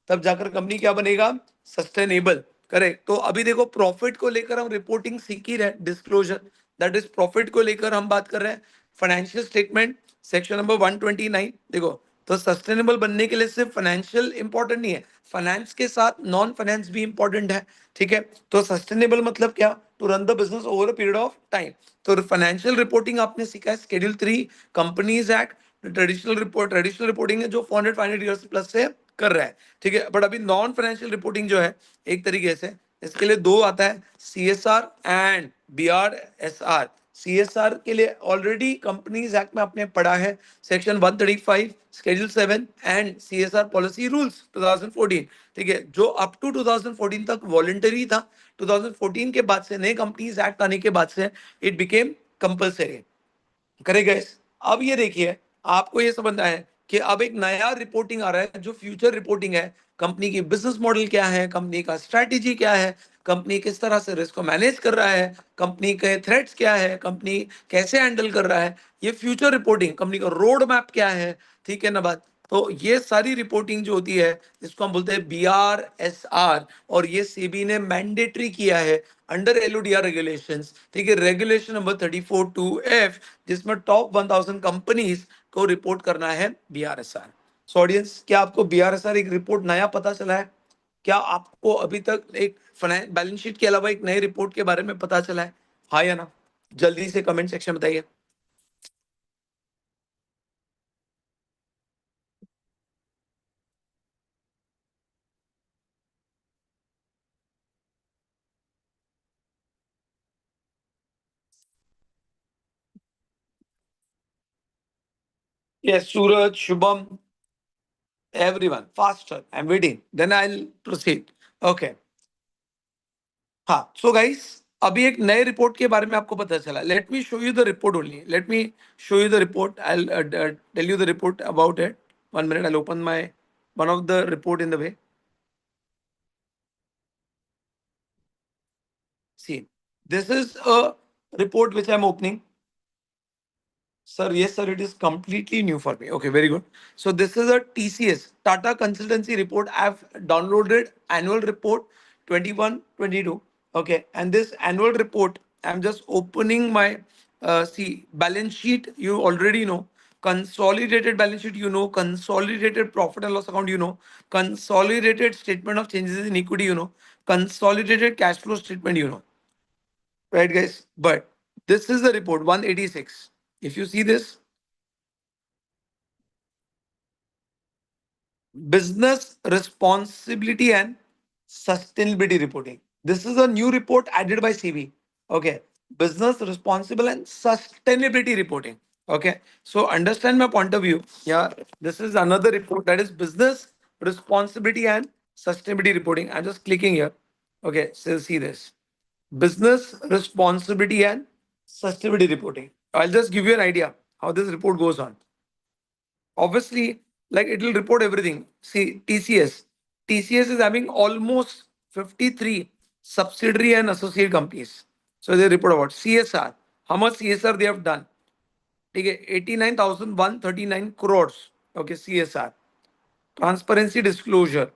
तब जाकर कंपनी क्या बनेगा? सस्टेनेबल. करेक्ट. तो अभी देखो, प्रॉफिट को लेकर हम रिपोर्टिंग सीख ही रहे, डिस्क्लोजर, दैट इज प्रॉफिट को लेकर हम बात कर रहे हैं. Financial statement section number 129. देखो, तो सस्टेनेबल बनने के लिए सिर्फ फाइनेंशियल इंपॉर्टेंट नहीं है, फाइनेंस के साथ नॉन फाइनेंस भी इंपॉर्टेंट है. ठीक है, तो सस्टेनेबल मतलब क्या? To run the business over a period of time. तो फाइनेंशियल रिपोर्टिंग आपने सीखा है schedule 3 companies act. Traditional reporting है जो 400-500 ईयर्स प्लस से कर रहा है. ठीक है, बट अभी नॉन फाइनेंशियल रिपोर्टिंग जो है, एक तरीके से इसके लिए दो आता है, सीएसआर एंड बीआरएसआर. सीएसआर के लिए ऑलरेडी कंपनीज एक्ट में आपने पढ़ा है, section 135 schedule 7 and CSR policy rules 2014. ठीक है, जो अप टू 2014 तक वॉलंटरी था, 2014 के बाद से, नए कंपनीज एक्ट आने के बाद से इट बिकेम कंपलसरी. करेगा इस. अब ये देखिए, आपको ये समझना है कि अब एक नया रिपोर्टिंग आ रहा है जो फ्यूचर रिपोर्टिंग है. कंपनी की बिजनेस मॉडल क्या है, कंपनी का स्ट्रैटेजी क्या है, कंपनी किस तरह से रिस्क को मैनेज कर रहा है, कंपनी के थ्रेट्स क्या है, कंपनी कैसे हैंडल कर रहा है, ये फ्यूचर रिपोर्टिंग, कंपनी का रोड मैप क्या है. ठीक है ना बात. तो ये सारी रिपोर्टिंग जो होती है, इसको हम बोलते हैं BRSR, और ये सेबी ने मैंडेटरी किया है अंडर एलओडीआर रेगुलेशंस. ठीक है, रेगुलेशन नंबर 342F, जिसमें टॉप 1000 कंपनीज को रिपोर्ट करना है BRSR. सो ऑडियंस, क्या आपको BRSR एक रिपोर्ट नया पता चला है? क्या आपको अभी तक एक बैलेंस शीट के अलावा एक नई रिपोर्ट के बारे में पता चला है? हाँ या ना? जल्दी से कमेंट सेक्शन में बताइए। Yes, Suraj, Shubham, everyone, faster. I'm waiting. Then I'll proceed. Okay. हाँ, so guys, अभी एक नए रिपोर्ट के बारे में आपको पता चला. Let me show you the report only. Let me show you the report. I'll tell you the report about it. 1 minute. I'll open my one of the report in the way. See, this is a report which I'm opening. Sir, yes, sir, it is completely new for me. Okay, very good. So this is a TCS, Tata Consultancy report. I've downloaded annual report 21-22. Okay, and this annual report, I'm just opening my see balance sheet. You already know consolidated balance sheet. You know consolidated profit and loss account. You know consolidated statement of changes in equity. You know consolidated cash flow statement. You know, right, guys? But this is the report 186. If you see this, business responsibility and sustainability reporting. This is a new report added by CB. Okay. Business responsible and sustainability reporting. Okay. So understand my point of view. Yeah. This is another report that is business responsibility and sustainability reporting. I'm just clicking here. Okay. So see this business responsibility and sustainability reporting. I'll just give you an idea how this report goes on. Obviously, like it will report everything. See, TCS is having almost 53 subsidiary and associate companies. So they report about CSR, how much CSR they have done. Okay, 89,139 crores. Okay, CSR. Transparency disclosure.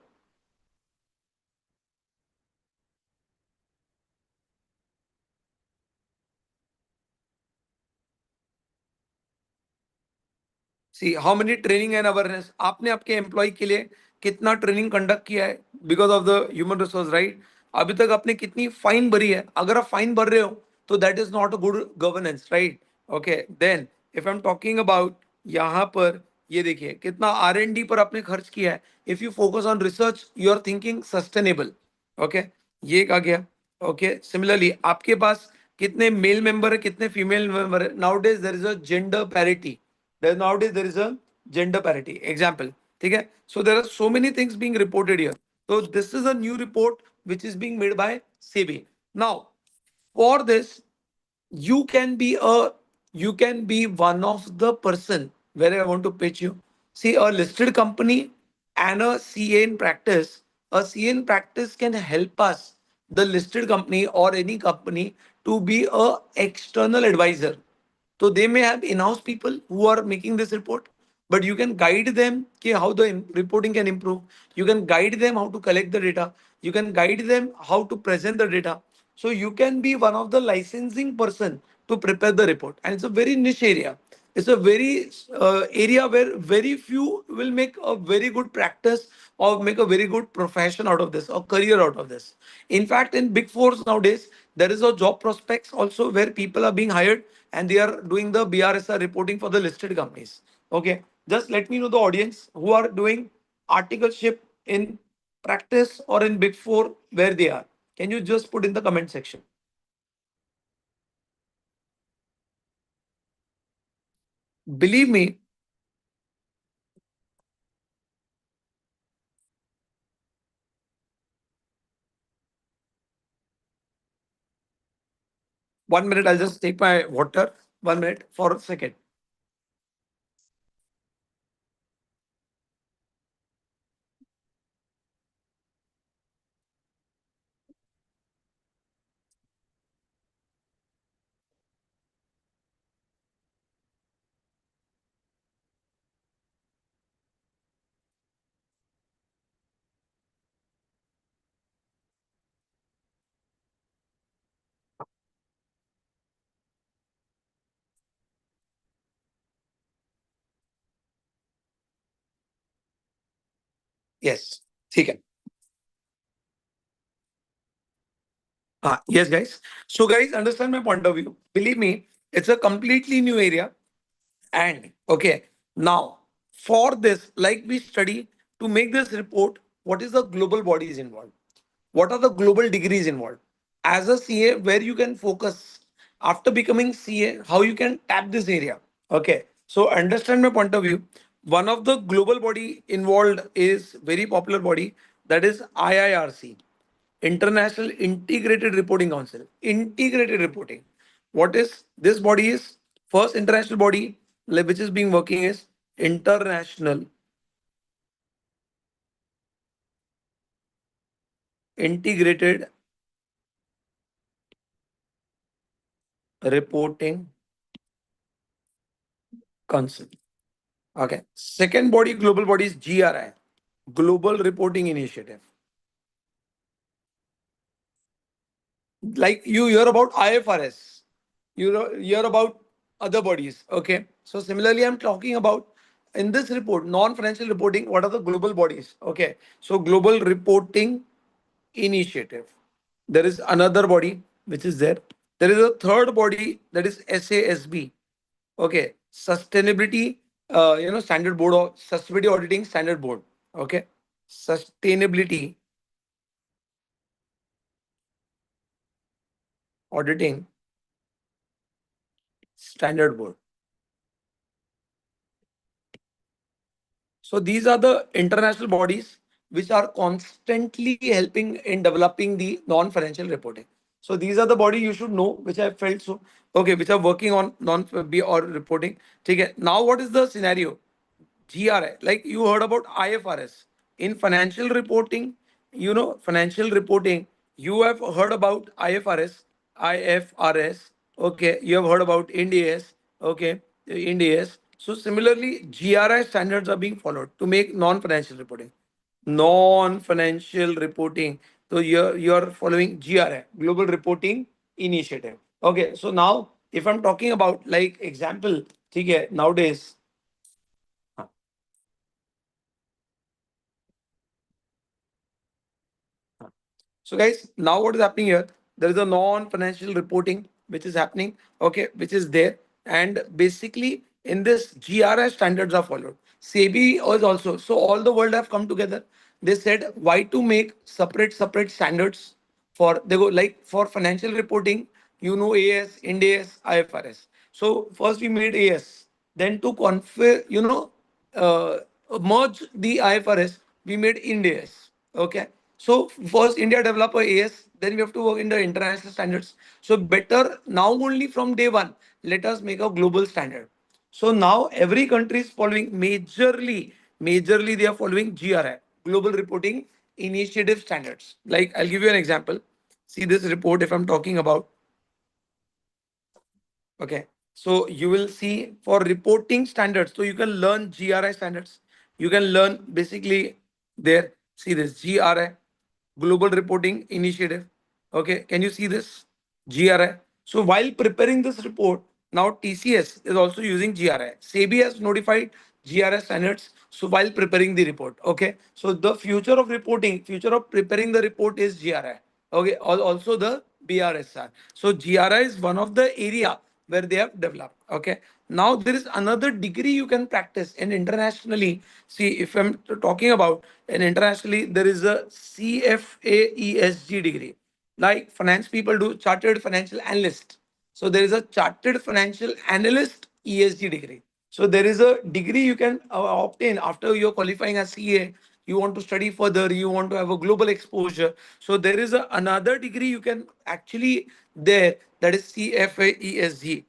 See how many training and awareness आपने आपके employ के लिए कितना training conduct किया है because of the human resource right. अभी तक आपने कितनी फाइन भरी है. अगर आप फाइन भर रहे हो तो that is not a good governance right. Okay then if I am talking about यहाँ पर ये देखिए कितना R&D पर आपने खर्च किया है. If you focus on research you are thinking sustainable. Okay ये एक आ गया. ओके सिमिलरली आपके पास कितने मेल मेंबर है कितने फीमेल मेंबर है. Nowadays there is a gender parity. Nowadays there is a gender parity example. Okay, so there are so many things being reported here. So this is a new report which is being made by SEBI. Now for this you can be one of the person where I want to pitch you. See, a listed company and a CA in practice. A CA in practice can help us, the listed company or any company, to be a external advisor. So they may have in-house people who are making this report, but you can guide them how the reporting can improve. You can guide them how to collect the data. You can guide them how to present the data. So you can be one of the licensing person to prepare the report, and it's a very niche area. It's a very area where very few will make a very good practice or make a very good profession out of this or career out of this. In fact, in big fours nowadays, there is a job prospects also where people are being hired and they are doing the BRSR reporting for the listed companies. Okay, just let me know the audience who are doing articleship in practice or in big four where they are. Can you just put in the comment section? Believe me, 1 minute, I'll just take my water. 1 minute for a second. Yes. ठीक है. Yes, guys. So, guys, understand my point of view. Believe me, it's a completely new area. And okay, now for this, like we study to make this report, what is the global bodies involved? What are the global degrees involved? As a CA, where you can focus after becoming CA, how you can tap this area. Okay, so understand my point of view. One of the global body involved is very popular body, that is IIRC, International Integrated Reporting Council. Integrated reporting. What is this body is? First international body which is being working is International Integrated Reporting Council. Okay. Second body, global body is GRI, Global Reporting Initiative. Like you hear about IFRS, hear about other bodies. Okay. So similarly, I'm talking about in this report, non-financial reporting, what are the global bodies? Okay. So Global Reporting Initiative. There is another body which is there. There is a third body that is SASB. Okay. Sustainability, Standard Board of Sustainability Auditing Standard Board. Okay. Sustainability Auditing Standard Board. So these are the international bodies which are constantly helping in developing the non-financial reporting. So these are the body you should know, which I felt so okay, which are working on non-B or reporting. Okay. Now what is the scenario? GRI, like you heard about IFRS. In financial reporting, financial reporting, you have heard about IFRS. Okay, you have heard about NDS. Okay, NDS. So similarly, GRI standards are being followed to make non-financial reporting. Non-financial reporting. So you're following GRI, Global Reporting Initiative. Okay, so now if I'm talking about like example, okay, nowadays. So guys, now what is happening here? There is a non-financial reporting which is happening, okay, which is there. And basically in this GRI standards are followed. SEBI is also, so all the world have come together. They said why to make separate standards for they go like for financial reporting, AS, Ind AS, IFRS. So first we made AS, then to confer, uh, merge the IFRS, we made Ind AS. Okay. So first India develop a AS, then we have to work in the international standards. So better now only from day one, let us make a global standard. So now every country is following majorly they are following GRI, Global Reporting Initiative Standards. Like I'll give you an example. See this report if I'm talking about. Okay. So you will see for reporting standards. So you can learn GRI standards. You can learn basically there. See this GRI, Global Reporting Initiative. Okay. Can you see this? GRI. So while preparing this report, now TCS is also using GRI. SEBI has notified GRI standards. So while preparing the report, okay. So the future of reporting, future of preparing the report is GRI. Okay. Also the BRSR. So GRI is one of the area where they have developed. Okay. Now there is another degree you can practice and internationally. See, if I'm talking about and internationally, there is a CFA ESG degree. Like finance people do chartered financial analyst. So there is a chartered financial analyst ESG degree. So there is a degree you can obtain after you're qualifying as CA. You want to study further, you want to have a global exposure. So there is another degree you can actually there, that is CFA ESG.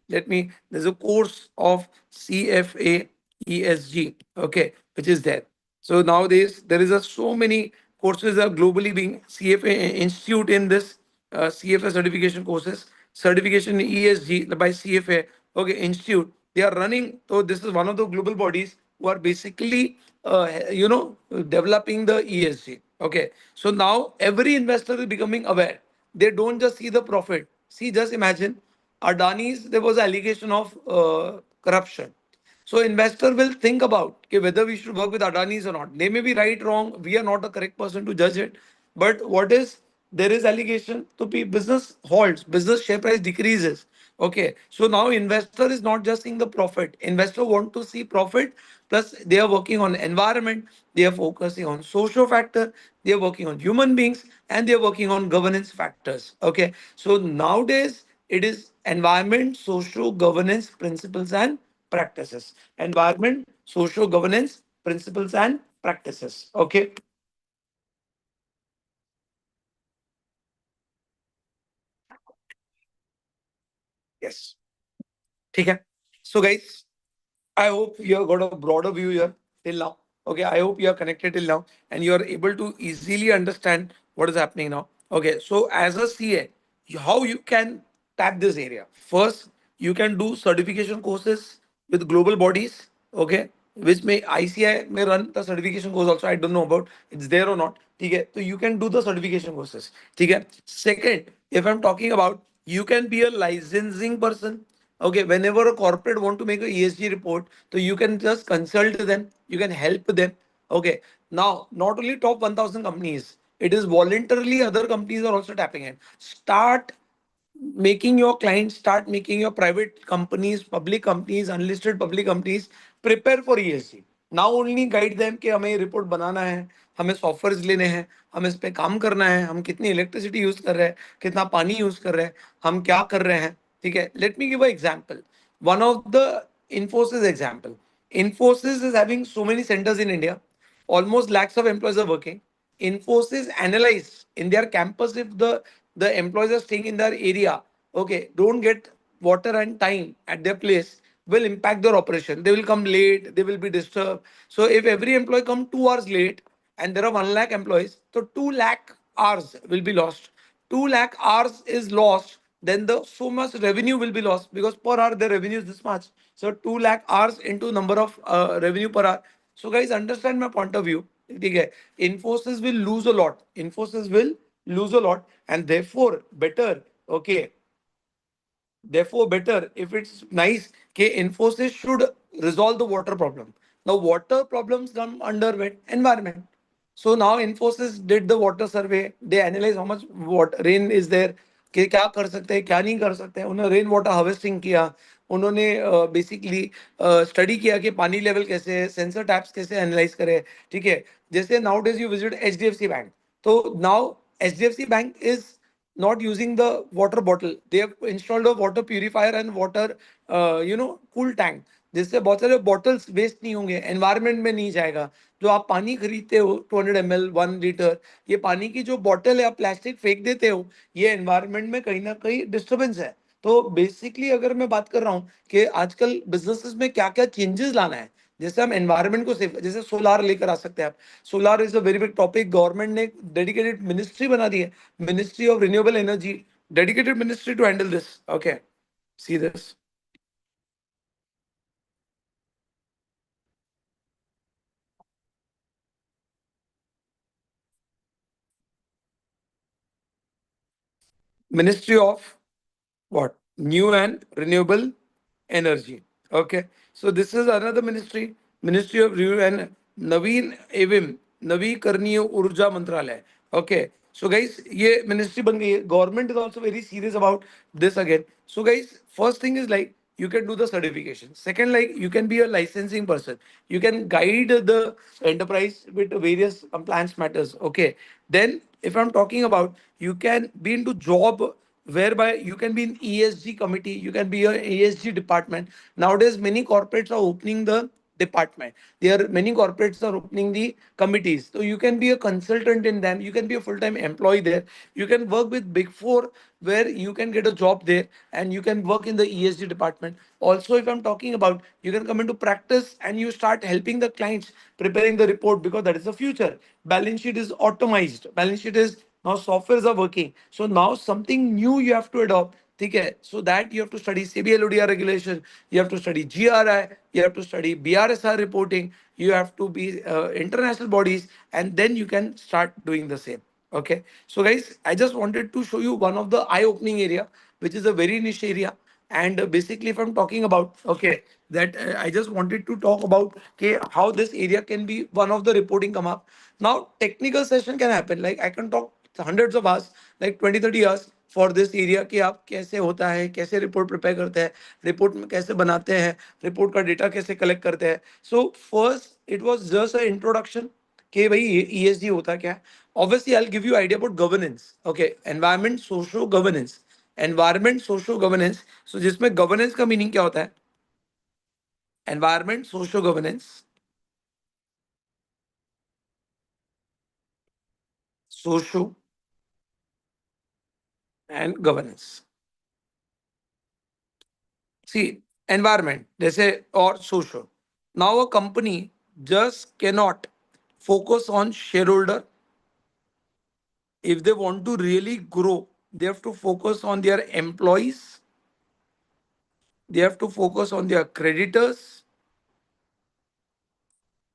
There's a course of CFA ESG, okay, which is there. So nowadays there is so many courses are globally being CFA institute in this CFA certification courses, certification in ESG by CFA. Okay, institute they are running. So this is one of the global bodies who are basically developing the ESG. Okay, so now every investor is becoming aware. They don't just see the profit. See, just imagine Adani's. There was allegation of corruption. So investor will think about okay, whether we should work with Adani's or not. They may be right, wrong. We are not the correct person to judge it. But what is there is allegation to be business halts, business share price decreases. Okay, so now investor is not just seeing the profit. Investor want to see profit, plus they are working on environment, they are focusing on social factor, they are working on human beings, and they are working on governance factors. Okay, so nowadays it is environment, social governance principles and practices. Environment, social governance principles and practices. Okay. Yes. Okay. So guys, I hope you have got a broader view here till now. Okay, I hope you are connected till now and you are able to easily understand what is happening now. Okay, so as a CA, how you can tap this area? First, you can do certification courses with global bodies. Okay, which may ICI may run the certification course also. I don't know about it's there or not. Okay, so you can do the certification courses. Okay. Second, if I'm talking about you can be a licensing person. Okay, whenever a corporate want to make a ESG report, so you can just consult them, you can help them. Okay, now not only top 1000 companies, it is voluntarily other companies are also tapping in. Start making your clients, start making your private companies, public companies, unlisted public companies prepare for ESG. Now only guide them कि हमें report बनाना है, हमें software लेने हैं, हमें इस पे काम करना है, हम कितनी इलेक्ट्रिसिटी यूज कर रहे हैं, कितना पानी यूज कर रहे हैं, हम क्या कर रहे हैं. ठीक है, let me give a example. One of the Infosys example. Infosys is having so many centers in India. Almost lakhs of employees are working. Infosys analyze in their campus if the employees are staying in their area, okay, don't get water and time at their place will impact their operation. They will come late, they will be disturbed. So if every employee come 2 hours late and there are 1 lakh employees, so 2 lakh hours will be lost. 2 lakh hours is lost, then the so much revenue will be lost because per hour the revenue is this much. So 2 lakh hours into number of revenue per hour. So guys, understand my point of view. Okay, Infosys will lose a lot. Infosys will lose a lot, and therefore better. Okay, therefore, better if it's nice, okay, Infosys should resolve the water problem. Now, water problems come under environment. So now Infosys did the water survey. They analyze how much water rain is there, कि क्या कर सकते हैं क्या नहीं कर सकते हैं. उन्होंने रेन वाटर हार्वेस्टिंग किया. उन्होंने बेसिकली स्टडी किया कि पानी लेवल कैसे है, सेंसर टैप्स कैसे एनालाइज करें. ठीक है, जैसे nowadays you visit HDFC bank, तो now HDFC bank is not using the water bottle. They have installed a water purifier and water, cool tank. जिससे बहुत सारे बॉटल्स वेस्ट नहीं होंगे, एनवायरनमेंट में नहीं जाएगा. जो आप पानी खरीदते हो 200 ml 1 लीटर, ये पानी की जो बॉटल है आप प्लास्टिक फेंक देते हो, ये एनवायरनमेंट में कहीं ना कहीं डिस्टर्बेंस है. तो बेसिकली अगर मैं बात कर रहा हूँ कि आजकल बिजनेसेस में क्या क्या चेंजेस लाना है, जैसे हम एनवायरनमेंट को सेव, जैसे सोलार लेकर आ सकते हैं आप. Solar is a very big topic. Government ने डेडिकेटेड मिनिस्ट्री बना दी है, Ministry of Renewable Energy, dedicated ministry to handle this. Okay, see this. Ministry of what? New and renewable energy. Okay, so this is another ministry, Ministry of Renew and Naveen Evim, Navikरणीय ऊर्जा मंत्रालय. Okay, so guys, ये ministry बन गई है. Government is also very serious about this again. So guys, first thing is like you can do the certification. Second, like you can be a licensing person. You can guide the enterprise with various compliance matters. Okay. Then if I'm talking about you can be into job whereby you can be in ESG committee, you can be a ESG department. Nowadays, many corporates are opening the department. There are many corporates are opening the committees. So you can be a consultant in them. You can be a full-time employee there. You can work with Big Four where you can get a job there and you can work in the ESG department. Also, if I'm talking about, you can come into practice and you start helping the clients preparing the report because that is the future. Balance sheet is automized. Balance sheet is now softwares are working. So now something new you have to adopt. Okay, so that you have to study CBLODR regulation, you have to study GRI, you have to study BRSR reporting, you have to be international bodies, and then you can start doing the same. Okay, so guys, I just wanted to show you one of the eye-opening area, which is a very niche area. And basically, if I'm talking about, okay, that I just wanted to talk about okay, how this area can be one of the reporting come up. Now, technical session can happen. Like I can talk hundreds of hours, like 20-30 hours for this area कि आप कैसे होता है, कैसे report prepare करते हैं, report में कैसे बनाते हैं, रिपोर्ट का डेटा कैसे कलेक्ट करते हैं. So first it was just a introduction कि भाई ईएसजी होता क्या है. Obviously I will give you idea about governance. Okay, environment socio governance. Environment socio governance, so जिसमें गवर्नेंस का मीनिंग क्या होता है. Environment socio governance, socio and governance. See, environment, they say, or social. Now, a company just cannot focus on shareholder. If they want to really grow, they have to focus on their employees, they have to focus on their creditors,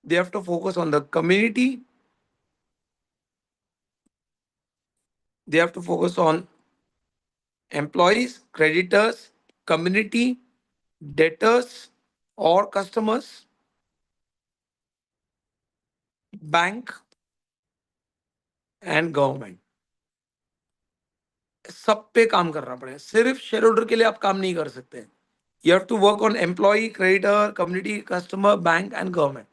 they have to focus on the community, they have to focus on employees, creditors, community, debtors, or customers, bank, and government. सब पे काम करना पड़ेगा. सिर्फ share holder के लिए आप काम नहीं कर सकते. You have to work on employee, creditor, community, customer, bank, and government.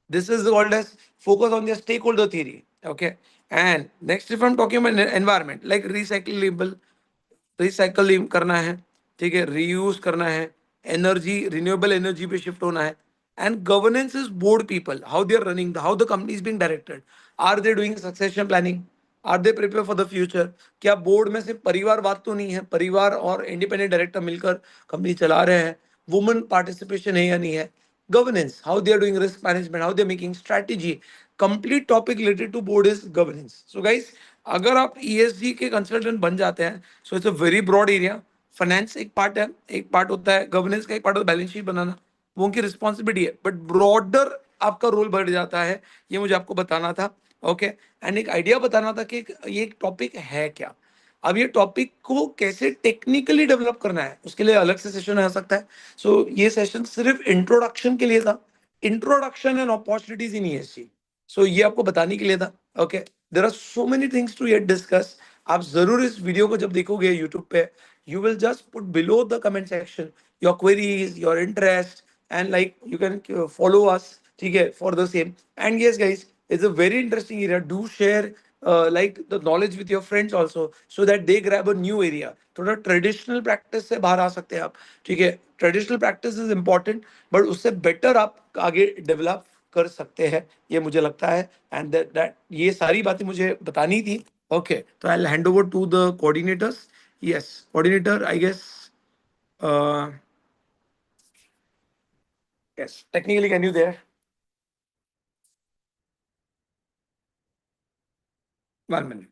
This is called as focus on the stakeholder theory. Okay. And next, if I'm talking about environment, like recyclable, recycle करना है, ठीक है, reuse करना है, energy renewable energy पे shift होना है. And governance is board people, how they are running, how the company is being directed, are they doing succession planning, are they prepare for the future. क्या board में सिर्फ परिवारवाद तो नहीं है, परिवार और इंडिपेंडेंट डायरेक्टर मिलकर कंपनी चला रहे हैं, वुमेन पार्टिसिपेशन है या नहीं है, governance, how they are doing risk management, how they are making strategy. Complete topic related to board is governance. So guys, अगर आप ESG के कंसल्टेंट बन जाते हैं, so it's a very broad area. Finance एक पार्ट है, एक part होता है गवर्नेंस का, एक पार्ट होता है बैलेंस शीट बनाना, वो उनकी रिस्पॉन्सिबिलिटी है, बट ब्रॉडर आपका रोल बढ़ जाता है. ये मुझे आपको बताना था. ओके, एंड एक आइडिया बताना था कि ये एक टॉपिक है क्या. अब ये टॉपिक को कैसे टेक्निकली डेवलप करना है, उसके लिए अलग से सेशन आ सकता है. सो ये सेशन सिर्फ इंट्रोडक्शन के लिए था, introduction and opportunities in ESG. So ये आपको बताने के लिए था. Okay, there are so many things to yet discuss. आप जरूर इस वीडियो को जब देखोगे यूट्यूब पे, you will just put below the comment section your queries, your interest, and like you can follow us, okay, for the same. And yes guys, it's a very interesting area. Do share like the knowledge with your friends also, so that they grab a new area. थोड़ा traditional practice से बाहर आ सकते हैं आप, ठीक है. Traditional practice is important, but उससे better आप आगे डेवलप कर सकते हैं, ये मुझे लगता है. एंड दैट ये सारी बातें मुझे बतानी थी. ओके, तो I will hand over to the coordinators. Yes, coordinator, I guess. Uh, yes, technically, can you there? 1 minute.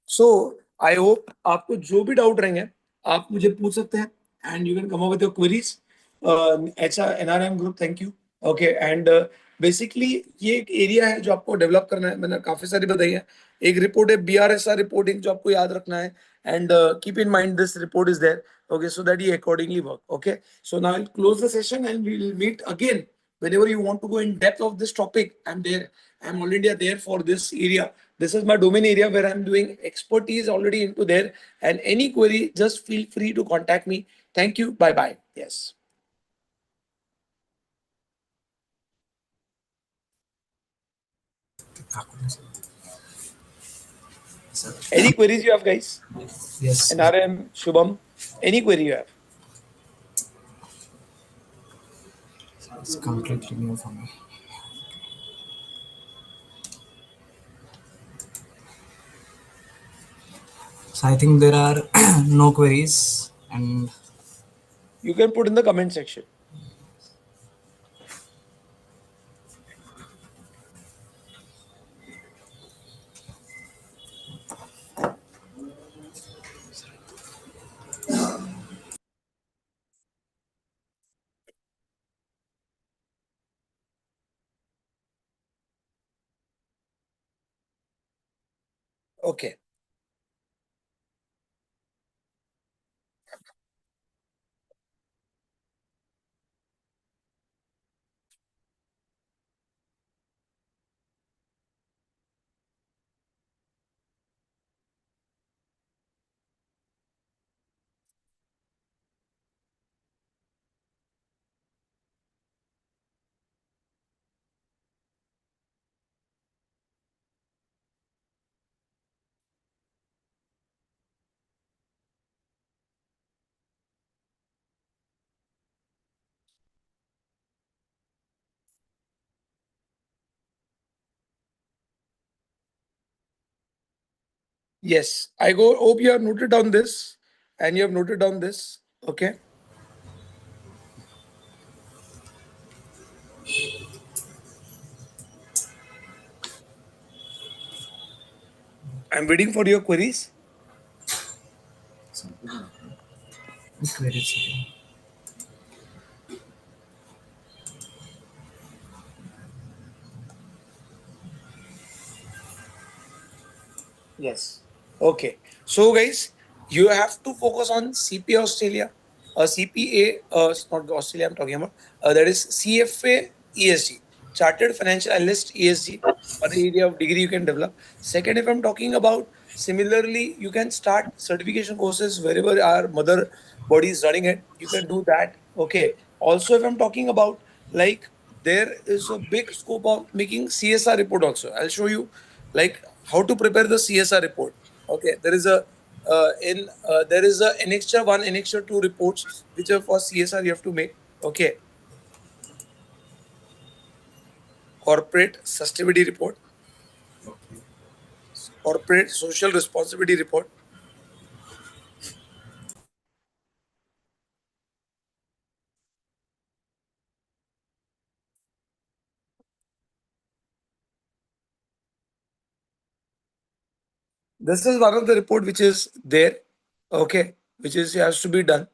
So I hope आपको जो भी डाउट रहेंगे आप मुझे पूछ सकते हैं, and you can come up with your queries. अच्छा, NRM group, thank you. Okay, and basically ये एक एरिया है जो आपको डेवलप करना है. मैंने काफी सारी बताई है. एक रिपोर्ट है बीआरएसआर रिपोर्टिंग, जो आपको याद रखना है. And keep in mind this report is there. Okay, so that you accordingly work. Okay, so now I'll close the session and we'll meet again whenever you want to go in depth of this topic. I'm there. I'm already there for this area. This is my domain area where I'm doing expertise already into there. And any query, just feel free to contact me. Thank you. Bye bye. Yes. Any queries you have, guys? Yes, NRM, Shubham, any query you have? it's completely new for me. So I think there are no queries, and You can put in the comment section. Okay. Yes, I go. Hope you have noted down this, and you have noted down this. Okay, I'm waiting for your queries. Very exciting. Yes. Okay. So, guys, you have to focus on CPA Australia, CPA, it's not Australia I'm talking about, that is CFA ESG, Chartered Financial Analyst ESG, one area of degree you can develop. Second, if I'm talking about, similarly, you can start certification courses wherever our mother body is running it. You can do that. Okay. Also, if I'm talking about, like, there is a big scope of making CSR report also. I'll show you like how to prepare the CSR report. Okay, there is a there is a annexure one, annexure two reports which are for CSR you have to make. Okay, corporate sustainability report, corporate social responsibility report. This is one of the report which is there. Okay, which is has to be done.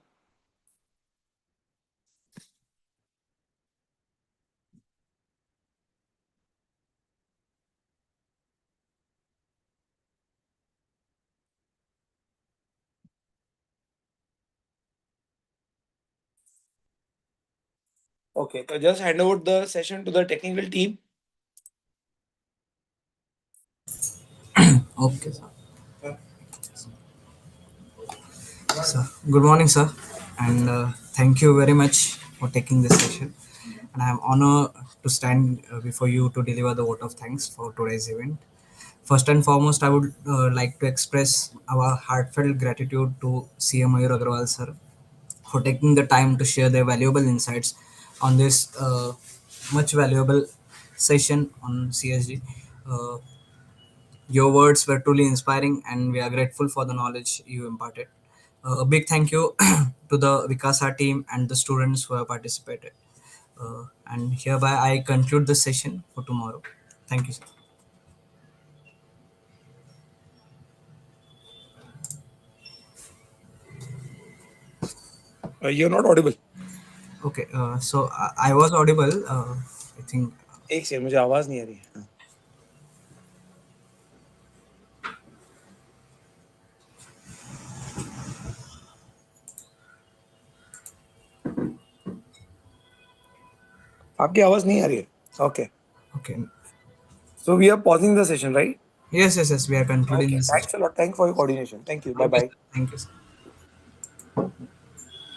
Okay, so just hand over the session to the technical team. Okay, sir. Sir, good morning, sir, and thank you very much for taking this session. And I am honored to stand before you to deliver the vote of thanks for today's event. First and foremost, I would like to express our heartfelt gratitude to CM Mayur Agarwal, sir, for taking the time to share their valuable insights on this much valuable session on CSG. Uh, your words were truly inspiring, and we are grateful for the knowledge you imparted. A big thank you to the Vikasa team and the students who have participated. And hereby, I conclude the session for tomorrow. Thank you, sir. You're not audible. Okay, so I was audible. I think. एक से मुझे आवाज नहीं आ रही है. आपकी आवाज नहीं आ रही है. Okay. Okay. So we are pausing the session, right? Yes, yes, yes. We are concluding Okay. the session. Thanks a lot. Thanks for your coordination. Thank you. Bye Thank you, bye. sir. Thank you, sir.